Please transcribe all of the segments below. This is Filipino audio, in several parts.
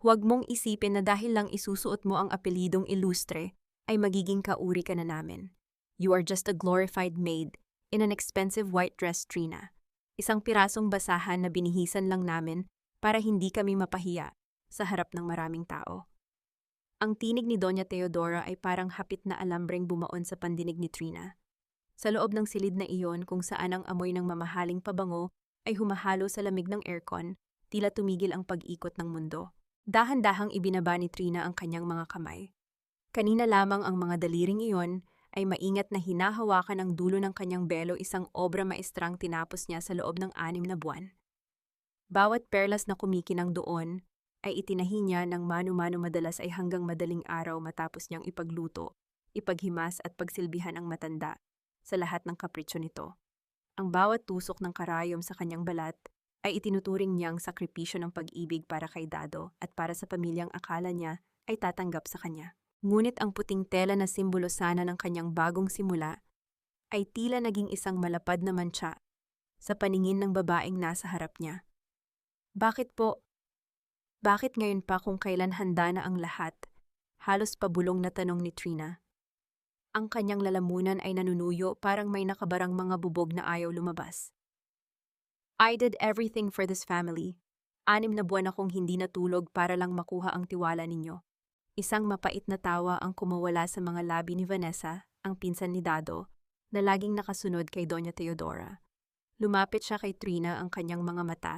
Huwag mong isipin na dahil lang isusuot mo ang apelidong ilustre, ay magiging kauri ka na namin. You are just a glorified maid in an expensive white dress, Trina. Isang pirasong basahan na binihisan lang namin para hindi kami mapahiya sa harap ng maraming tao. Ang tinig ni Doña Teodora ay parang hapit na alambreng bumaon sa pandinig ni Trina. Sa loob ng silid na iyon kung saan ang amoy ng mamahaling pabango ay humahalo sa lamig ng aircon, tila tumigil ang pag-ikot ng mundo. Dahan-dahang ibinaba ni Trina ang kanyang mga kamay. Kanina lamang ang mga daliring iyon ay maingat na hinahawakan ang dulo ng kanyang belo, isang obra maestrang tinapos niya sa loob ng 6 na buwan. Bawat perlas na kumikinang doon ay itinahi niya ng mano-mano, madalas ay hanggang madaling araw matapos niyang ipagluto, ipaghimas at pagsilbihan ang matanda sa lahat ng kapritsyo nito. Ang bawat tusok ng karayom sa kanyang balat ay itinuturing niyang sakripisyo ng pag-ibig para kay Dado at para sa pamilyang akala niya ay tatanggap sa kanya. Ngunit ang puting tela na simbolo sana ng kanyang bagong simula ay tila naging isang malapad na mantsa sa paningin ng babaeng nasa harap niya. Bakit po? Bakit ngayon pa kung kailan handa na ang lahat? Halos pabulong na tanong ni Trina. Ang kanyang lalamunan ay nanunuyo, parang may nakabarang mga bubog na ayaw lumabas. I did everything for this family. 6 na buwan akong hindi natulog para lang makuha ang tiwala ninyo. Isang mapait na tawa ang kumawala sa mga labi ni Vanessa, ang pinsan ni Dado, na laging nakasunod kay Doña Teodora. Lumapit siya kay Trina, ang kanyang mga mata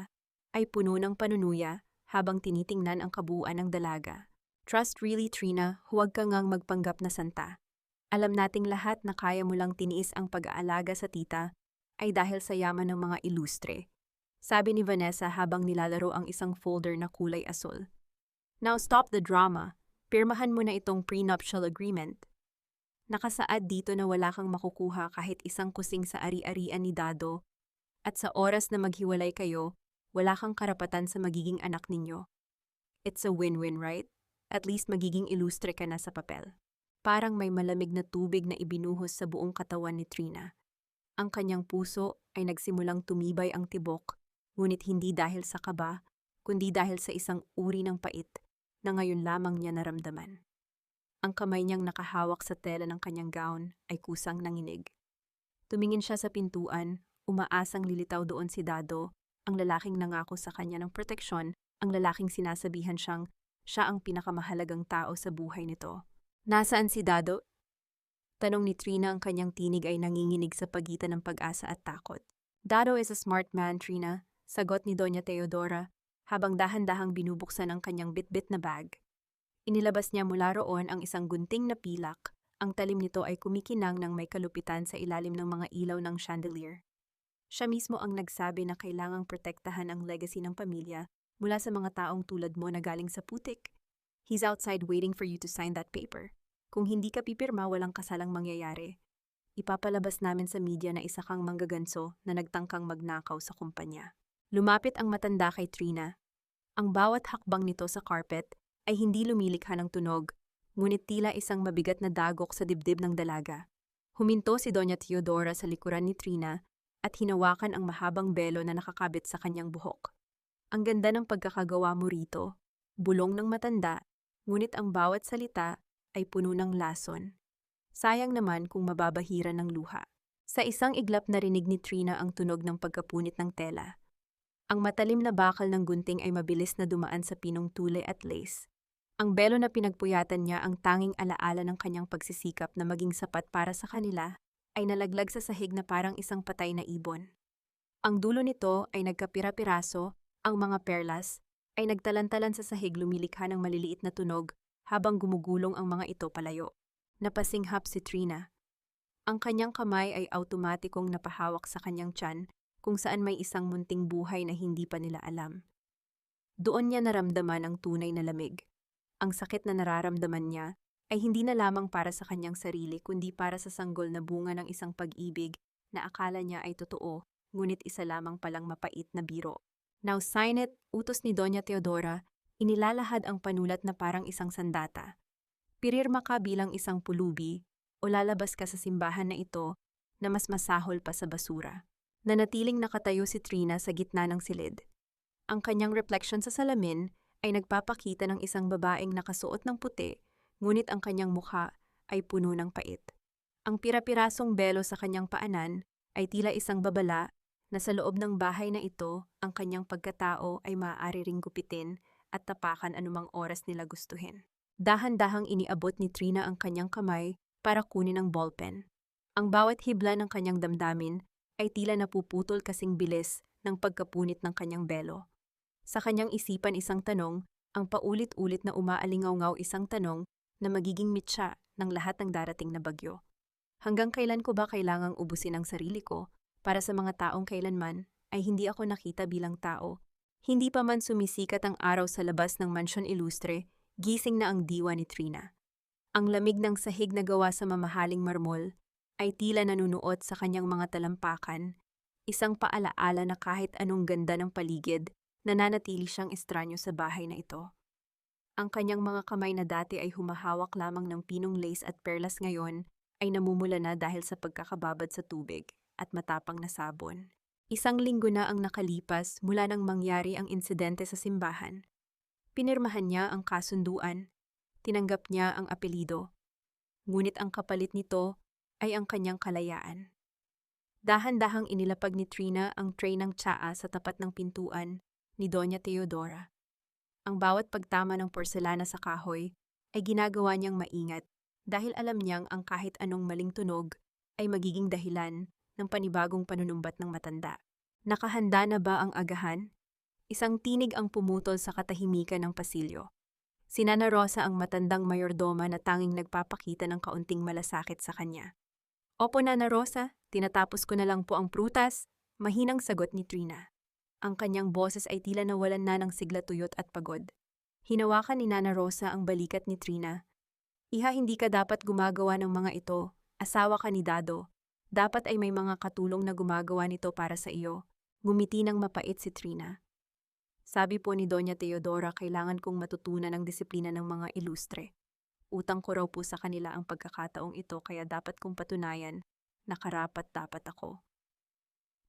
ay puno ng panunuya habang tinitingnan ang kabuuan ng dalaga. Trust really, Trina, huwag ka ngang magpanggap na santa. Alam nating lahat na kaya mo lang tiniis ang pag-aalaga sa tita ay dahil sa yaman ng mga ilustre, sabi ni Vanessa habang nilalaro ang isang folder na kulay asul. Now stop the drama. Pirmahan mo na itong prenuptial agreement. Nakasaad dito na wala kang makukuha kahit isang kusing sa ari-arian ni Dado, at sa oras na maghiwalay kayo, wala kang karapatan sa magiging anak ninyo. It's a win-win, right? At least magiging ilustre ka na sa papel. Parang may malamig na tubig na ibinuhos sa buong katawan ni Trina. Ang kanyang puso ay nagsimulang tumibay ang tibok, ngunit hindi dahil sa kaba, kundi dahil sa isang uri ng pait na ngayon lamang niya naramdaman. Ang kamay niyang nakahawak sa tela ng kanyang gown ay kusang nanginig. Tumingin siya sa pintuan, umaasang lilitaw doon si Dado, ang lalaking nangako sa kanya ng proteksyon, ang lalaking sinasabihan siyang siya ang pinakamahalagang tao sa buhay nito. Nasaan si Dado? Tanong ni Trina, ang kanyang tinig ay nanginginig sa pagitan ng pag-asa at takot. Dado is a smart man, Trina, sagot ni Doña Teodora, habang dahan-dahang binubuksan ang kanyang bitbit na bag. Inilabas niya mula roon ang isang gunting na pilak. Ang talim nito ay kumikinang ng may kalupitan sa ilalim ng mga ilaw ng chandelier. Siya mismo ang nagsabi na kailangang protektahan ang legacy ng pamilya mula sa mga taong tulad mo na galing sa putik. He's outside waiting for you to sign that paper. Kung hindi ka pipirma, walang kasalang mangyayari. Ipapalabas namin sa media na isa kang manggaganso na nagtangkang magnakaw sa kumpanya. Lumapit ang matanda kay Trina. Ang bawat hakbang nito sa carpet ay hindi lumilikha ng tunog, ngunit tila isang mabigat na dagok sa dibdib ng dalaga. Huminto si Doña Teodora sa likuran ni Trina at hinawakan ang mahabang belo na nakakabit sa kanyang buhok. Ang ganda ng pagkakagawa mo rito, bulong ng matanda, ngunit ang bawat salita ay puno ng lason. Sayang naman kung mababahiran ng luha. Sa isang iglap narinig ni Trina ang tunog ng pagkapunit ng tela. Ang matalim na bakal ng gunting ay mabilis na dumaan sa pinong tule at lace. Ang belo na pinagpuyatan niya, ang tanging alaala ng kanyang pagsisikap na maging sapat para sa kanila, ay nalaglag sa sahig na parang isang patay na ibon. Ang dulo nito ay nagkapira-piraso, ang mga perlas ay nagtalantalan sa sahig, lumilikha ng maliliit na tunog habang gumugulong ang mga ito palayo. Napasinghap si Trina. Ang kanyang kamay ay automatikong napahawak sa kanyang tiyan, kung saan may isang munting buhay na hindi pa nila alam. Doon niya naramdaman ang tunay na lamig. Ang sakit na nararamdaman niya ay hindi na lamang para sa kanyang sarili, kundi para sa sanggol na bunga ng isang pag-ibig na akala niya ay totoo, ngunit isa lamang palang mapait na biro. Now sign it, utos ni Doña Teodora, inilalahad ang panulat na parang isang sandata. Pirirma ka bilang isang pulubi o lalabas ka sa simbahan na ito na mas masahol pa sa basura. Nanatiling nakatayo si Trina sa gitna ng silid. Ang kanyang refleksyon sa salamin ay nagpapakita ng isang babaeng nakasuot ng puti, ngunit ang kanyang mukha ay puno ng pait. Ang pira-pirasong belo sa kanyang paanan ay tila isang babala na sa loob ng bahay na ito, ang kanyang pagkatao ay maaari ring gupitin at tapakan anumang oras nila gustuhin. Dahan-dahang iniabot ni Trina ang kanyang kamay para kunin ang ballpen. Ang bawat hibla ng kanyang damdamin ay tila napuputol kasing bilis ng pagkapunit ng kanyang belo. Sa kanyang isipan isang tanong, ang paulit-ulit na umaalingaw-ngaw isang tanong na magiging mitya ng lahat ng darating na bagyo. Hanggang kailan ko ba kailangang ubusin ang sarili ko para sa mga taong kailanman ay hindi ako nakita bilang tao? Hindi pa man sumisikat ang araw sa labas ng Mansyon Ilustre, gising na ang diwa ni Trina. Ang lamig ng sahig na gawa sa mamahaling marmol ay tila nanunuot sa kanyang mga talampakan, isang paalaala na kahit anong ganda ng paligid, nananatili siyang estranyo sa bahay na ito. Ang kanyang mga kamay na dati ay humahawak lamang ng pinong lace at perlas ngayon ay namumula na dahil sa pagkakababad sa tubig at matapang na sabon. Isang linggo na ang nakalipas mula nang mangyari ang insidente sa simbahan. Pinirmahan niya ang kasunduan, tinanggap niya ang apelido, ngunit ang kapalit nito ay ang kanyang kalayaan. Dahan-dahang inilapag ni Trina ang tray ng tsaa sa tapat ng pintuan ni Doña Teodora. Ang bawat pagtama ng porselana sa kahoy ay ginagawa niyang maingat dahil alam niyang ang kahit anong maling tunog ay magiging dahilan ng panibagong panunumbat ng matanda. Nakahanda na ba ang agahan? Isang tinig ang pumutol sa katahimikan ng pasilyo. Si Nana Rosa ang matandang mayordoma na tanging nagpapakita ng kaunting malasakit sa kanya. Opo, Nana Rosa, tinatapos ko na lang po ang prutas, mahinang sagot ni Trina. Ang kanyang boses ay tila nawalan na ng sigla-tuyot at pagod. Hinawakan ni Nana Rosa ang balikat ni Trina. Iha, hindi ka dapat gumagawa ng mga ito. Asawa ka ni Dado. Dapat ay may mga katulong na gumagawa nito para sa iyo. Ngumiti ng mapait si Trina. Sabi po ni Doña Teodora, kailangan kong matutunan ang disiplina ng mga ilustre. Utang ko raw po sa kanila ang pagkakataong ito kaya dapat kong patunayan na karapat-dapat ako.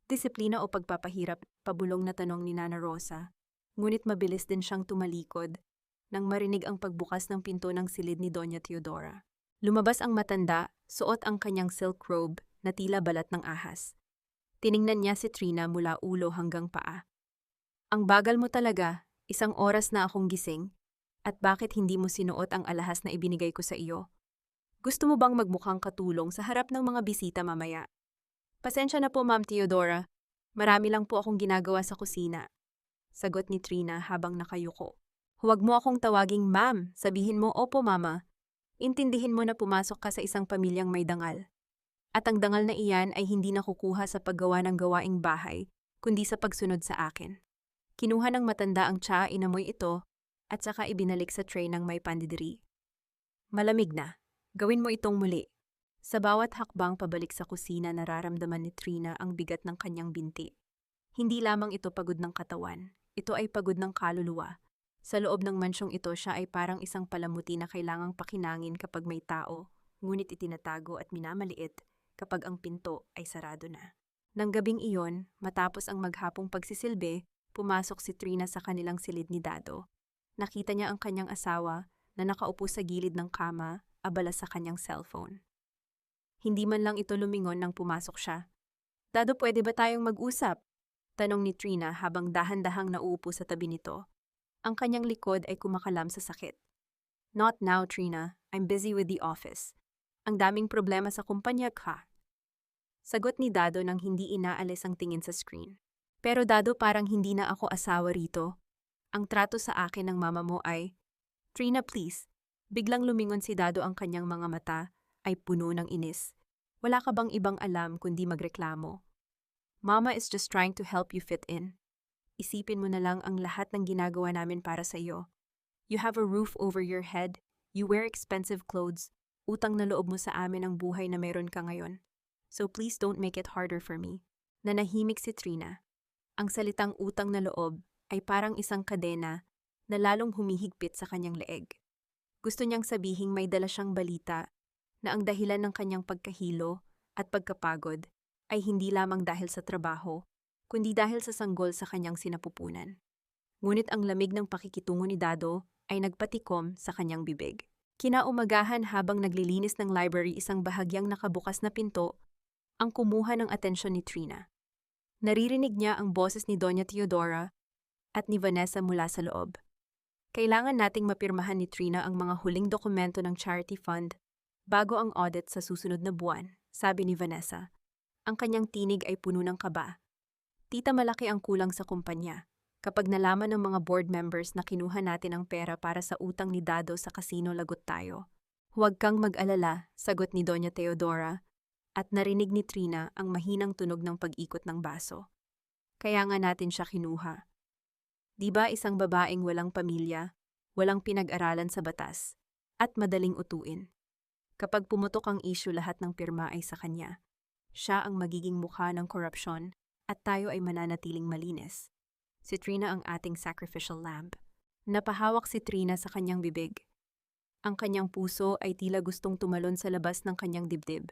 Disiplina o pagpapahirap, pabulong na tanong ni Nana Rosa. Ngunit mabilis din siyang tumalikod nang marinig ang pagbukas ng pinto ng silid ni Doña Teodora. Lumabas ang matanda, suot ang kanyang silk robe na tila balat ng ahas. Tiningnan niya si Trina mula ulo hanggang paa. Ang bagal mo talaga, isang oras na akong gising, at bakit hindi mo sinuot ang alahas na ibinigay ko sa iyo? Gusto mo bang magmukhang katulong sa harap ng mga bisita mamaya? Pasensya na po, Ma'am Teodora. Marami lang po akong ginagawa sa kusina. Sagot ni Trina habang nakayuko. Huwag mo akong tawaging ma'am, sabihin mo, opo mama. Intindihin mo na pumasok ka sa isang pamilyang may dangal. At ang dangal na iyan ay hindi nakukuha sa paggawa ng gawaing bahay, kundi sa pagsunod sa akin. Kinuha ng matanda ang tsaa, inamoy ito, at saka ibinalik sa tray ng may pandidiri. Malamig na. Gawin mo itong muli. Sa bawat hakbang pabalik sa kusina, nararamdaman ni Trina ang bigat ng kanyang binti. Hindi lamang ito pagod ng katawan, ito ay pagod ng kaluluwa. Sa loob ng mansyong ito, siya ay parang isang palamuti na kailangang pakinangin kapag may tao, ngunit itinatago at minamaliit kapag ang pinto ay sarado na. Nang gabing iyon, matapos ang maghapong pagsisilbi, pumasok si Trina sa kanilang silid ni Dado. Nakita niya ang kanyang asawa na nakaupo sa gilid ng kama, abala sa kanyang cellphone. Hindi man lang ito lumingon nang pumasok siya. Dado, pwede ba tayong mag-usap? Tanong ni Trina habang dahan-dahang nauupo sa tabi nito. Ang kanyang likod ay kumakalam sa sakit. Not now, Trina. I'm busy with the office. Ang daming problema sa kumpanya ka. Sagot ni Dado nang hindi inaalis ang tingin sa screen. Pero Dado, parang hindi na ako asawa rito. Ang trato sa akin ng mama mo ay, Trina, please. Biglang lumingon si Dado, ang kanyang mga mata ay puno ng inis. Wala ka bang ibang alam kundi magreklamo? Mama is just trying to help you fit in. Isipin mo na lang ang lahat ng ginagawa namin para sa iyo. You have a roof over your head, you wear expensive clothes, utang na loob mo sa amin ang buhay na meron ka ngayon. So please don't make it harder for me. Nanahimik si Trina. Ang salitang utang na loob ay parang isang kadena na lalong humihigpit sa kanyang leeg. Gusto niyang sabihing may dala siyang balita na ang dahilan ng kanyang pagkahilo at pagkapagod ay hindi lamang dahil sa trabaho, kundi dahil sa sanggol sa kanyang sinapupunan. Ngunit ang lamig ng pakikitungo ni Dado ay nagpatikom sa kanyang bibig. Kinaumagahan habang naglilinis ng library isang bahagyang nakabukas na pinto, ang kumuha ng atensyon ni Trina. Naririnig niya ang boses ni Doña Teodora at ni Vanessa mula sa loob. Kailangan nating mapirmahan ni Trina ang mga huling dokumento ng charity fund bago ang audit sa susunod na buwan, sabi ni Vanessa. Ang kanyang tinig ay puno ng kaba. Tita, malaki ang kulang sa kumpanya. Kapag nalaman ng mga board members na kinuha natin ang pera para sa utang ni Dado sa kasino, lagot tayo. Huwag kang mag-alala, sagot ni Doña Teodora, at narinig ni Trina ang mahinang tunog ng pag-ikot ng baso. Kaya nga natin siya kinuha. Di ba isang babaeng walang pamilya, walang pinag-aralan sa batas, at madaling utuin? Kapag pumutok ang issue, lahat ng pirma ay sa kanya. Siya ang magiging mukha ng korupsyon at tayo ay mananatiling malinis. Si Trina ang ating sacrificial lamb. Napahawak si Trina sa kanyang bibig. Ang kanyang puso ay tila gustong tumalon sa labas ng kanyang dibdib.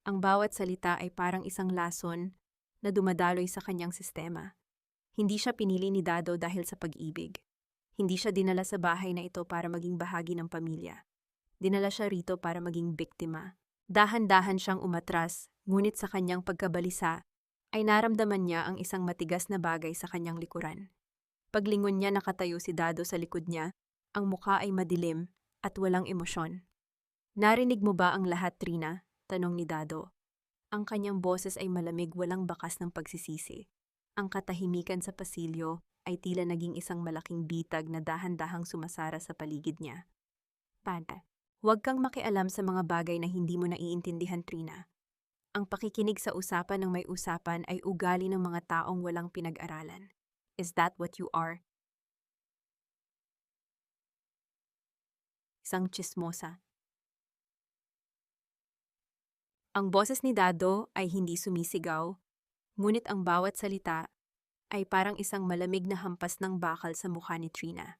Ang bawat salita ay parang isang lason na dumadaloy sa kanyang sistema. Hindi siya pinili ni Dado dahil sa pag-ibig. Hindi siya dinala sa bahay na ito para maging bahagi ng pamilya. Dinala siya rito para maging biktima. Dahan-dahan siyang umatras, ngunit sa kanyang pagkabalisa, ay naramdaman niya ang isang matigas na bagay sa kanyang likuran. Paglingon niya, nakatayo si Dado sa likod niya, ang mukha ay madilim at walang emosyon. Narinig mo ba ang lahat, Trina? Tanong ni Dado. Ang kanyang boses ay malamig, walang bakas ng pagsisisi. Ang katahimikan sa pasilyo ay tila naging isang malaking bitag na dahan-dahang sumasara sa paligid niya. Panta, huwag kang makialam sa mga bagay na hindi mo naiintindihan, Trina. Ang pakikinig sa usapan ng may usapan ay ugali ng mga taong walang pinag-aralan. Is that what you are? Isang tsismosa. Ang boses ni Dado ay hindi sumisigaw, ngunit ang bawat salita ay parang isang malamig na hampas ng bakal sa mukha ni Trina.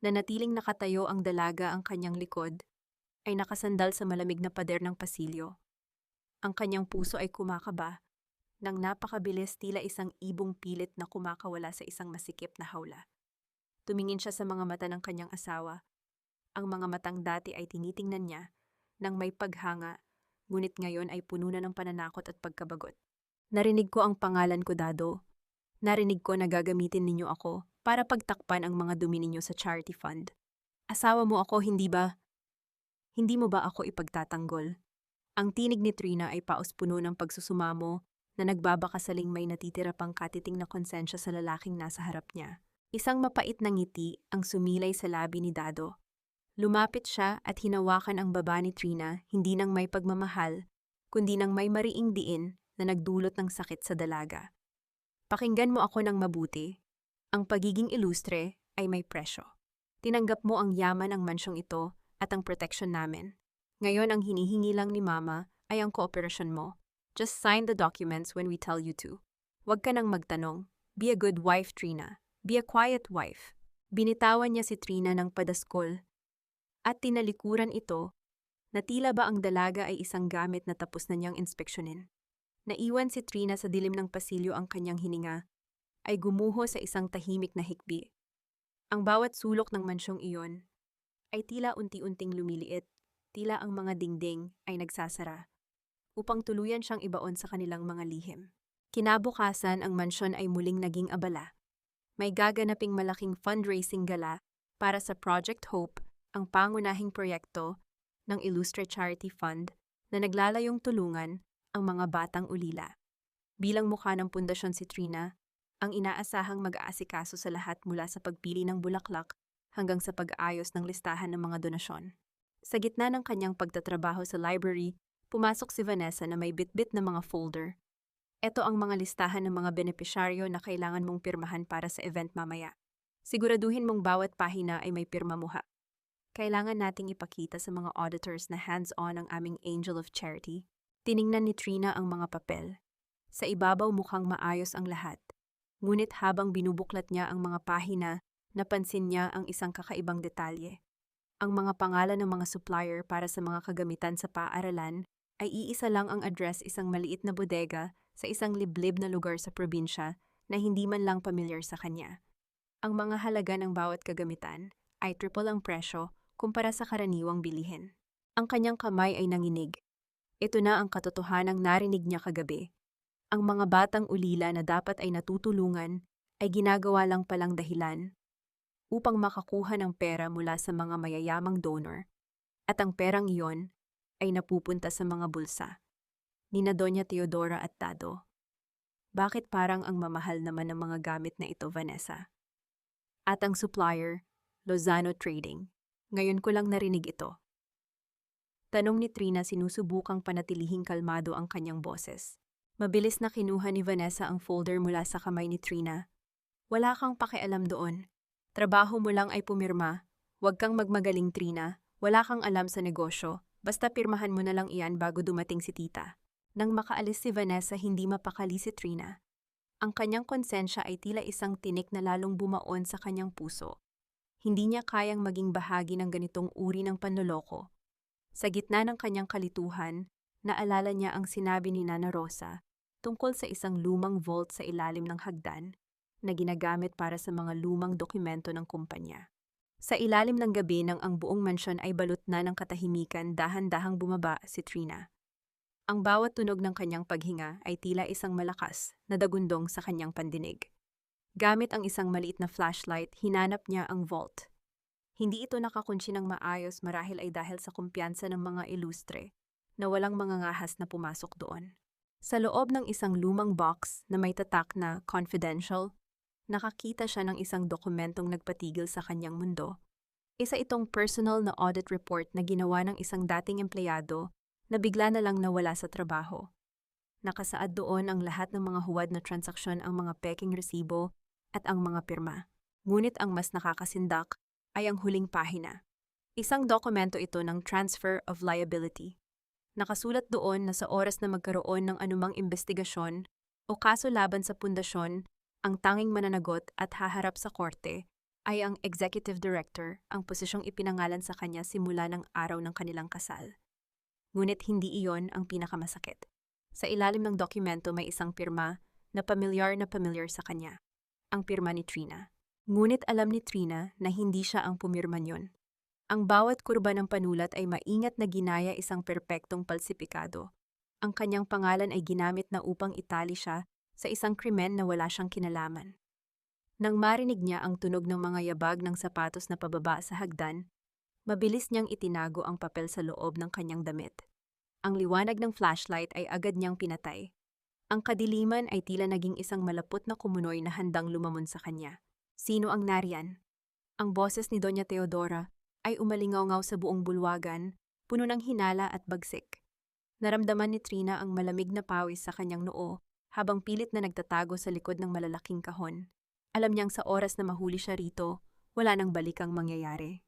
Nanatiling nakatayo ang dalaga, ang kanyang likod ay nakasandal sa malamig na pader ng pasilyo. Ang kanyang puso ay kumakaba nang napakabilis, tila isang ibong pilit na kumakawala sa isang masikip na hawla. Tumingin siya sa mga mata ng kanyang asawa. Ang mga matang dati ay tinitingnan niya nang may paghanga, ngunit ngayon ay puno na ng pananakot at pagkabagot. Narinig ko ang pangalan ko, Dado. Narinig ko na gagamitin ninyo ako para pagtakpan ang mga dumi ninyo sa charity fund. Asawa mo ako, hindi ba? Hindi mo ba ako ipagtatanggol? Ang tinig ni Trina ay paus-puno ng pagsusumamo na nagbabakasaling may natitira pang katiting na konsensya sa lalaking nasa harap niya. Isang mapait na ngiti ang sumilay sa labi ni Dado. Lumapit siya at hinawakan ang baba ni Trina, hindi nang may pagmamahal, kundi nang may mariing diin na nagdulot ng sakit sa dalaga. Pakinggan mo ako ng mabuti. Ang pagiging ilustre ay may presyo. Tinanggap mo ang yaman ng mansyong ito at ang protection namin. Ngayon ang hinihingi lang ni Mama ay ang kooperasyon mo. Just sign the documents when we tell you to. Huwag ka nang magtanong. Be a good wife, Trina. Be a quiet wife. Binitawan niya si Trina ng padaskol at tinalikuran ito na tila ba ang dalaga ay isang gamit na tapos na niyang inspeksyonin. Naiwan si Trina sa dilim ng pasilyo, ang kanyang hininga ay gumuho sa isang tahimik na hikbi. Ang bawat sulok ng mansyong iyon ay tila unti-unting lumiliit. Tila ang mga dingding ay nagsasara upang tuluyan siyang ibaon sa kanilang mga lihim. Kinabukasan, ang mansyon ay muling naging abala. May gaganaping malaking fundraising gala para sa Project Hope, ang pangunahing proyekto ng Illustre Charity Fund na naglalayong tulungan ang mga batang ulila. Bilang mukha ng pundasyon si Trina, ang inaasahang mag-aasikaso sa lahat mula sa pagpili ng bulaklak hanggang sa pag-aayos ng listahan ng mga donasyon. Sa gitna ng kanyang pagtatrabaho sa library, pumasok si Vanessa na may bitbit na mga folder. Ito ang mga listahan ng mga benepisyaryo na kailangan mong pirmahan para sa event mamaya. Siguraduhin mong bawat pahina ay may pirma mo ha. Kailangan nating ipakita sa mga auditors na hands-on ang aming angel of charity. Tiningnan ni Trina ang mga papel. Sa ibabaw mukhang maayos ang lahat. Ngunit habang binubuklat niya ang mga pahina, napansin niya ang isang kakaibang detalye. Ang mga pangalan ng mga supplier para sa mga kagamitan sa paaralan ay iisa lang ang address, isang maliit na bodega sa isang liblib na lugar sa probinsya na hindi man lang pamilyar sa kanya. Ang mga halaga ng bawat kagamitan ay triple ang presyo kumpara sa karaniwang bilihin. Ang kanyang kamay ay nanginig. Ito na ang katotohanang narinig niya kagabi. Ang mga batang ulila na dapat ay natutulungan ay ginagawa lang palang dahilan upang makakuha ng pera mula sa mga mayayamang donor, at ang perang iyon ay napupunta sa mga bulsa ni na Doña Teodora at Tado. Bakit parang ang mamahal naman ng mga gamit na ito, Vanessa? At ang supplier, Lozano Trading. Ngayon ko lang narinig ito. Tanong ni Trina, sinusubukang panatilihing kalmado ang kanyang boses. Mabilis na kinuha ni Vanessa ang folder mula sa kamay ni Trina. Wala kang pakialam doon. Trabaho mo lang ay pumirma. Huwag kang magmagaling, Trina. Wala kang alam sa negosyo. Basta pirmahan mo na lang iyan bago dumating si tita. Nang makaalis si Vanessa, hindi mapakali si Trina. Ang kanyang konsensya ay tila isang tinik na lalong bumaon sa kanyang puso. Hindi niya kayang maging bahagi ng ganitong uri ng panloloko. Sa gitna ng kanyang kalituhan, naalala niya ang sinabi ni Nana Rosa tungkol sa isang lumang vault sa ilalim ng hagdan na ginagamit para sa mga lumang dokumento ng kumpanya. Sa ilalim ng gabi nang ang buong mansyon ay balot na ng katahimikan, dahan-dahang bumaba si Trina. Ang bawat tunog ng kanyang paghinga ay tila isang malakas na dagundong sa kanyang pandinig. Gamit ang isang maliit na flashlight, hinanap niya ang vault. Hindi ito nakakunsi ng maayos, marahil ay dahil sa kumpiyansa ng mga ilustre na walang mga ngahas na pumasok doon. Sa loob ng isang lumang box na may tatak na confidential, nakakita siya ng isang dokumentong nagpatigil sa kanyang mundo. Isa itong personal na audit report na ginawa ng isang dating empleyado na bigla na lang nawala sa trabaho. Nakasaad doon ang lahat ng mga huwad na transaksyon, ang mga peking resibo at ang mga pirma. Ngunit ang mas nakakasindak ay ang huling pahina. Isang dokumento ito ng transfer of liability. Nakasulat doon na sa oras na magkaroon ng anumang investigasyon o kaso laban sa pundasyon, ang tanging mananagot at haharap sa korte ay ang executive director, ang posisyong ipinangalan sa kanya simula ng araw ng kanilang kasal. Ngunit hindi iyon ang pinakamasakit. Sa ilalim ng dokumento may isang pirma na pamilyar sa kanya. Ang pirma ni Trina. Ngunit alam ni Trina na hindi siya ang pumirma niyon. Ang bawat kurba ng panulat ay maingat na ginaya isang perpektong palsipikado. Ang kanyang pangalan ay ginamit na upang itali siya sa isang krimen na wala siyang kinalaman. Nang marinig niya ang tunog ng mga yabag ng sapatos na pababa sa hagdan, mabilis niyang itinago ang papel sa loob ng kanyang damit. Ang liwanag ng flashlight ay agad niyang pinatay. Ang kadiliman ay tila naging isang malapot na kumunoy na handang lumamon sa kanya. Sino ang nariyan? Ang boses ni Doña Teodora ay umalingaw-ngaw sa buong bulwagan, puno ng hinala at bagsik. Naramdaman ni Trina ang malamig na pawis sa kanyang noo habang pilit na nagtatago sa likod ng malalaking kahon. Alam niyang sa oras na mahuli siya rito, wala nang balikang mangyayari.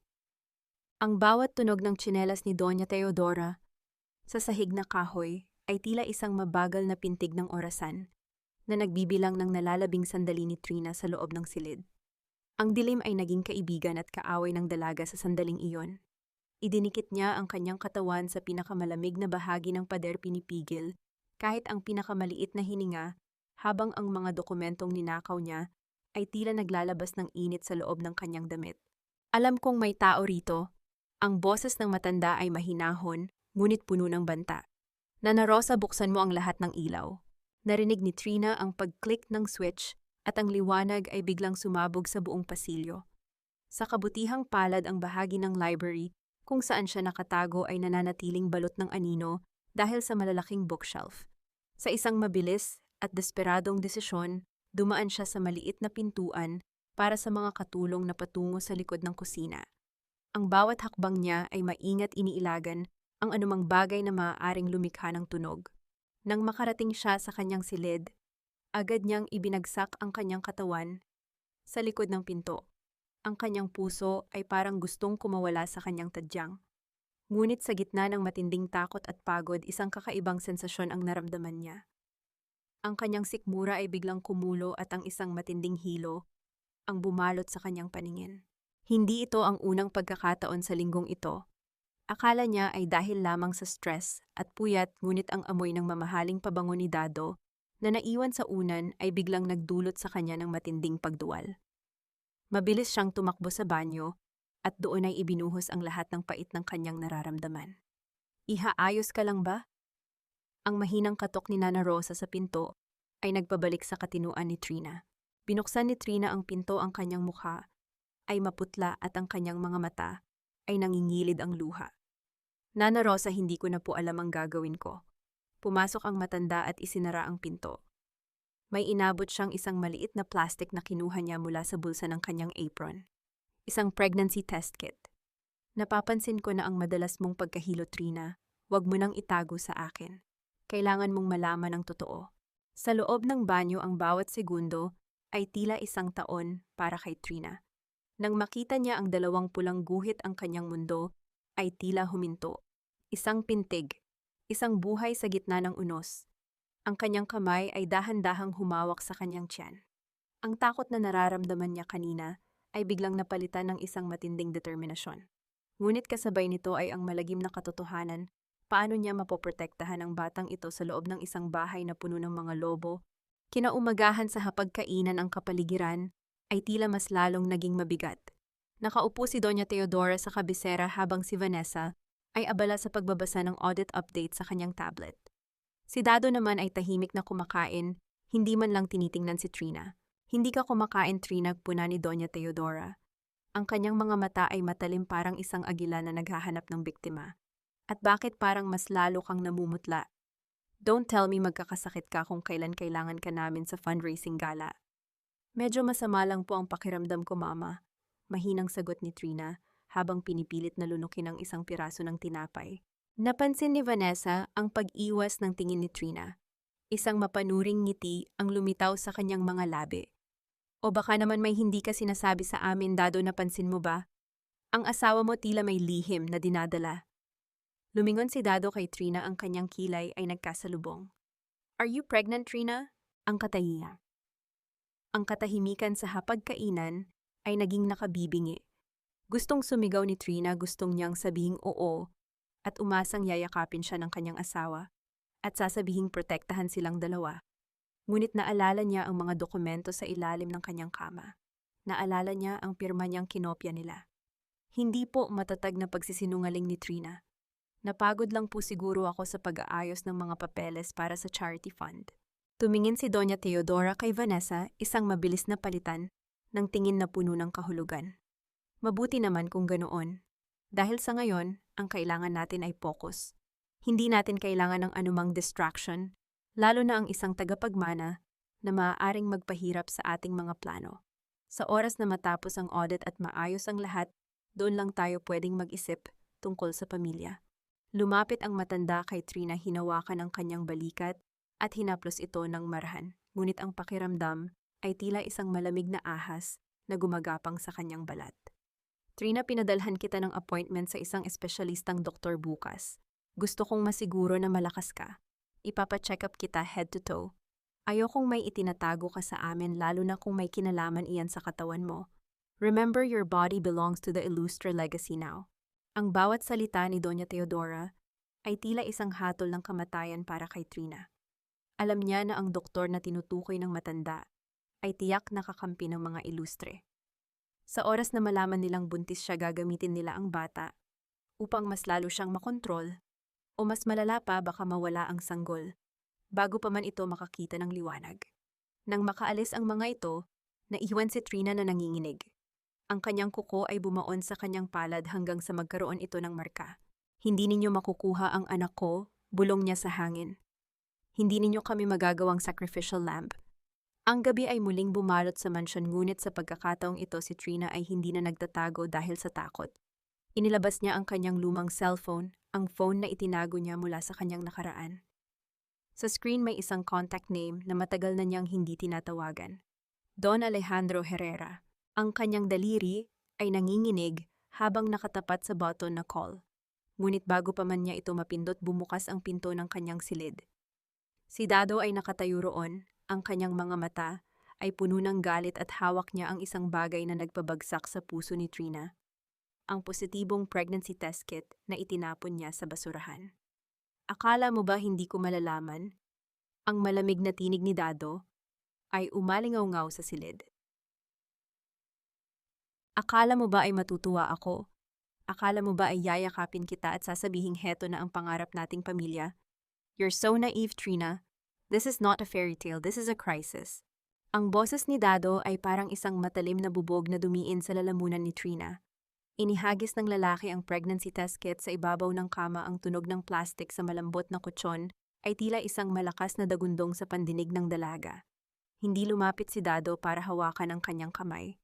Ang bawat tunog ng tsinelas ni Doña Teodora sa sahig na kahoy ay tila isang mabagal na pintig ng orasan na nagbibilang ng nalalabing sandali ni Trina sa loob ng silid. Ang dilim ay naging kaibigan at kaaway ng dalaga sa sandaling iyon. Idinikit niya ang kanyang katawan sa pinakamalamig na bahagi ng pader, pinipigil kahit ang pinakamaliit na hininga, habang ang mga dokumentong ninakaw niya ay tila naglalabas ng init sa loob ng kanyang damit. Alam kong may tao rito. Ang boses ng matanda ay mahinahon, ngunit puno ng banta. Nana Rosa, buksan mo ang lahat ng ilaw. Narinig ni Trina ang pag-click ng switch at ang liwanag ay biglang sumabog sa buong pasilyo. Sa kabutihang palad, ang bahagi ng library kung saan siya nakatago ay nananatiling balot ng anino dahil sa malalaking bookshelf. Sa isang mabilis at desperadong desisyon, dumaan siya sa maliit na pintuan para sa mga katulong na patungo sa likod ng kusina. Ang bawat hakbang niya ay maingat iniilagan ang anumang bagay na maaaring lumikha ng tunog. Nang makarating siya sa kanyang silid, agad niyang ibinagsak ang kanyang katawan sa likod ng pinto. Ang kanyang puso ay parang gustong kumawala sa kanyang tadyang. Ngunit sa gitna ng matinding takot at pagod, isang kakaibang sensasyon ang naramdaman niya. Ang kanyang sikmura ay biglang kumulo at ang isang matinding hilo ang bumalot sa kanyang paningin. Hindi ito ang unang pagkakataon sa linggong ito. Akala niya ay dahil lamang sa stress at puyat, ngunit ang amoy ng mamahaling pabango ni Dado na naiwan sa unan ay biglang nagdulot sa kanya ng matinding pagduwal. Mabilis siyang tumakbo sa banyo at doon ay ibinuhos ang lahat ng pait ng kanyang nararamdaman. Iha, ayos ka lang ba? Ang mahinang katok ni Nana Rosa sa pinto ay nagpabalik sa katinuan ni Trina. Binuksan ni Trina ang pinto, ang kanyang mukha ay maputla at ang kanyang mga mata ay nangingilid ang luha. Nana Rosa, hindi ko na po alam ang gagawin ko. Pumasok ang matanda at isinara ang pinto. May inabot siyang isang maliit na plastic na kinuha niya mula sa bulsa ng kanyang apron. Isang pregnancy test kit. Napapansin ko na ang madalas mong pagkahilo, Trina. Huwag mo nang itago sa akin. Kailangan mong malaman ang totoo. Sa loob ng banyo, ang bawat segundo ay tila isang taon para kay Trina. Nang makita niya ang dalawang pulang guhit, ang kanyang mundo ay tila huminto. Isang pintig, isang buhay sa gitna ng unos. Ang kanyang kamay ay dahan-dahang humawak sa kanyang tiyan. Ang takot na nararamdaman niya kanina ay biglang napalitan ng isang matinding determinasyon. Ngunit kasabay nito ay ang malagim na katotohanan. Paano niya mapoprotektahan ang batang ito sa loob ng isang bahay na puno ng mga lobo? Kinaumagahan sa hapagkainan, ang kapaligiran ay tila mas lalong naging mabigat. Nakaupo si Doña Teodora sa kabisera habang si Vanessa ay abala sa pagbabasa ng audit update sa kanyang tablet. Si Dado naman ay tahimik na kumakain, hindi man lang tinitingnan si Trina. Hindi ka kumakain, Trina, puna ni Doña Teodora. Ang kanyang mga mata ay matalim, parang isang agila na naghahanap ng biktima. At bakit parang mas lalo kang namumutla? Don't tell me magkakasakit ka kung kailan kailangan ka namin sa fundraising gala. Medyo masama lang po ang pakiramdam ko, Mama. Mahinang sagot ni Trina habang pinipilit na lunukin ang isang piraso ng tinapay. Napansin ni Vanessa ang pag-iwas ng tingin ni Trina. Isang mapanuring ngiti ang lumitaw sa kanyang mga labi. O baka naman may hindi ka sinasabi sa amin, Dado, napansin mo ba? Ang asawa mo tila may lihim na dinadala. Lumingon si Dado kay Trina, ang kanyang kilay ay nagkasalubong. Are you pregnant, Trina? Ang katahiya. Ang katahimikan sa hapagkainan ay naging nakabibingi. Gustong sumigaw ni Trina, gustong niyang sabihing oo at umasang yayakapin siya ng kanyang asawa at sasabihing protektahan silang dalawa. Ngunit naalala niya ang mga dokumento sa ilalim ng kanyang kama. Naalala niya ang pirma niyang kinopya nila. Hindi po matatag na pagsisinungaling ni Trina. Napagod lang po siguro ako sa pag-aayos ng mga papeles para sa charity fund. Tumingin si Doña Teodora kay Vanessa, isang mabilis na palitan ng tingin na puno ng kahulugan. Mabuti naman kung ganoon. Dahil sa ngayon, ang kailangan natin ay focus. Hindi natin kailangan ng anumang distraction, lalo na ang isang tagapagmana na maaaring magpahirap sa ating mga plano. Sa oras na matapos ang audit at maayos ang lahat, doon lang tayo pwedeng mag-isip tungkol sa pamilya. Lumapit ang matanda kay Trina, hinawakan ang kanyang balikat at hinaplos ito ng marhan. Ngunit ang pakiramdam ay tila isang malamig na ahas na gumagapang sa kanyang balat. Trina, pinadalhan kita ng appointment sa isang espesyalistang doktor bukas. Gusto kong masiguro na malakas ka. Ipapa-check up kita head to toe. Ayokong may itinatago ka sa amin, lalo na kung may kinalaman iyan sa katawan mo. Remember, your body belongs to the Illustre legacy now. Ang bawat salita ni Doña Teodora ay tila isang hatol ng kamatayan para kay Trina. Alam niya na ang doktor na tinutukoy ng matanda ay tiyak nakakampi ng mga Illustre. Sa oras na malaman nilang buntis siya, gagamitin nila ang bata upang mas lalo siyang makontrol o mas malala pa, baka mawala ang sanggol bago pa man ito makakita ng liwanag. Nang makaalis ang mga ito, naiwan si Trina na nanginginig. Ang kanyang kuko ay bumaon sa kanyang palad hanggang sa magkaroon ito ng marka. Hindi ninyo makukuha ang anak ko, bulong niya sa hangin. Hindi ninyo kami magagawang sacrificial lamb. Ang gabi ay muling bumalot sa mansyon, ngunit sa pagkakataong ito si Trina ay hindi na nagtatago dahil sa takot. Inilabas niya ang kanyang lumang cellphone, ang phone na itinago niya mula sa kanyang nakaraan. Sa screen may isang contact name na matagal na niyang hindi tinatawagan. Don Alejandro Herrera. Ang kanyang daliri ay nanginginig habang nakatapat sa button na call. Ngunit bago pa man niya ito mapindot, bumukas ang pinto ng kanyang silid. Si Dado ay nakatayo roon, ang kanyang mga mata ay puno ng galit at hawak niya ang isang bagay na nagpabagsak sa puso ni Trina. Ang positibong pregnancy test kit na itinapon niya sa basurahan. Akala mo ba hindi ko malalaman? Ang malamig na tinig ni Dado ay umalingaw-ngaw sa silid. Akala mo ba ay matutuwa ako? Akala mo ba ay yayakapin kita at sasabihing heto na ang pangarap nating pamilya? You're so naive, Trina. This is not a fairy tale, this is a crisis. Ang boses ni Dado ay parang isang matalim na bubog na dumiin sa lalamunan ni Trina. Inihagis ng lalaki ang pregnancy test kit sa ibabaw ng kama. Ang tunog ng plastik sa malambot na kutsyon ay tila isang malakas na dagundong sa pandinig ng dalaga. Hindi lumapit si Dado para hawakan ang kanyang kamay.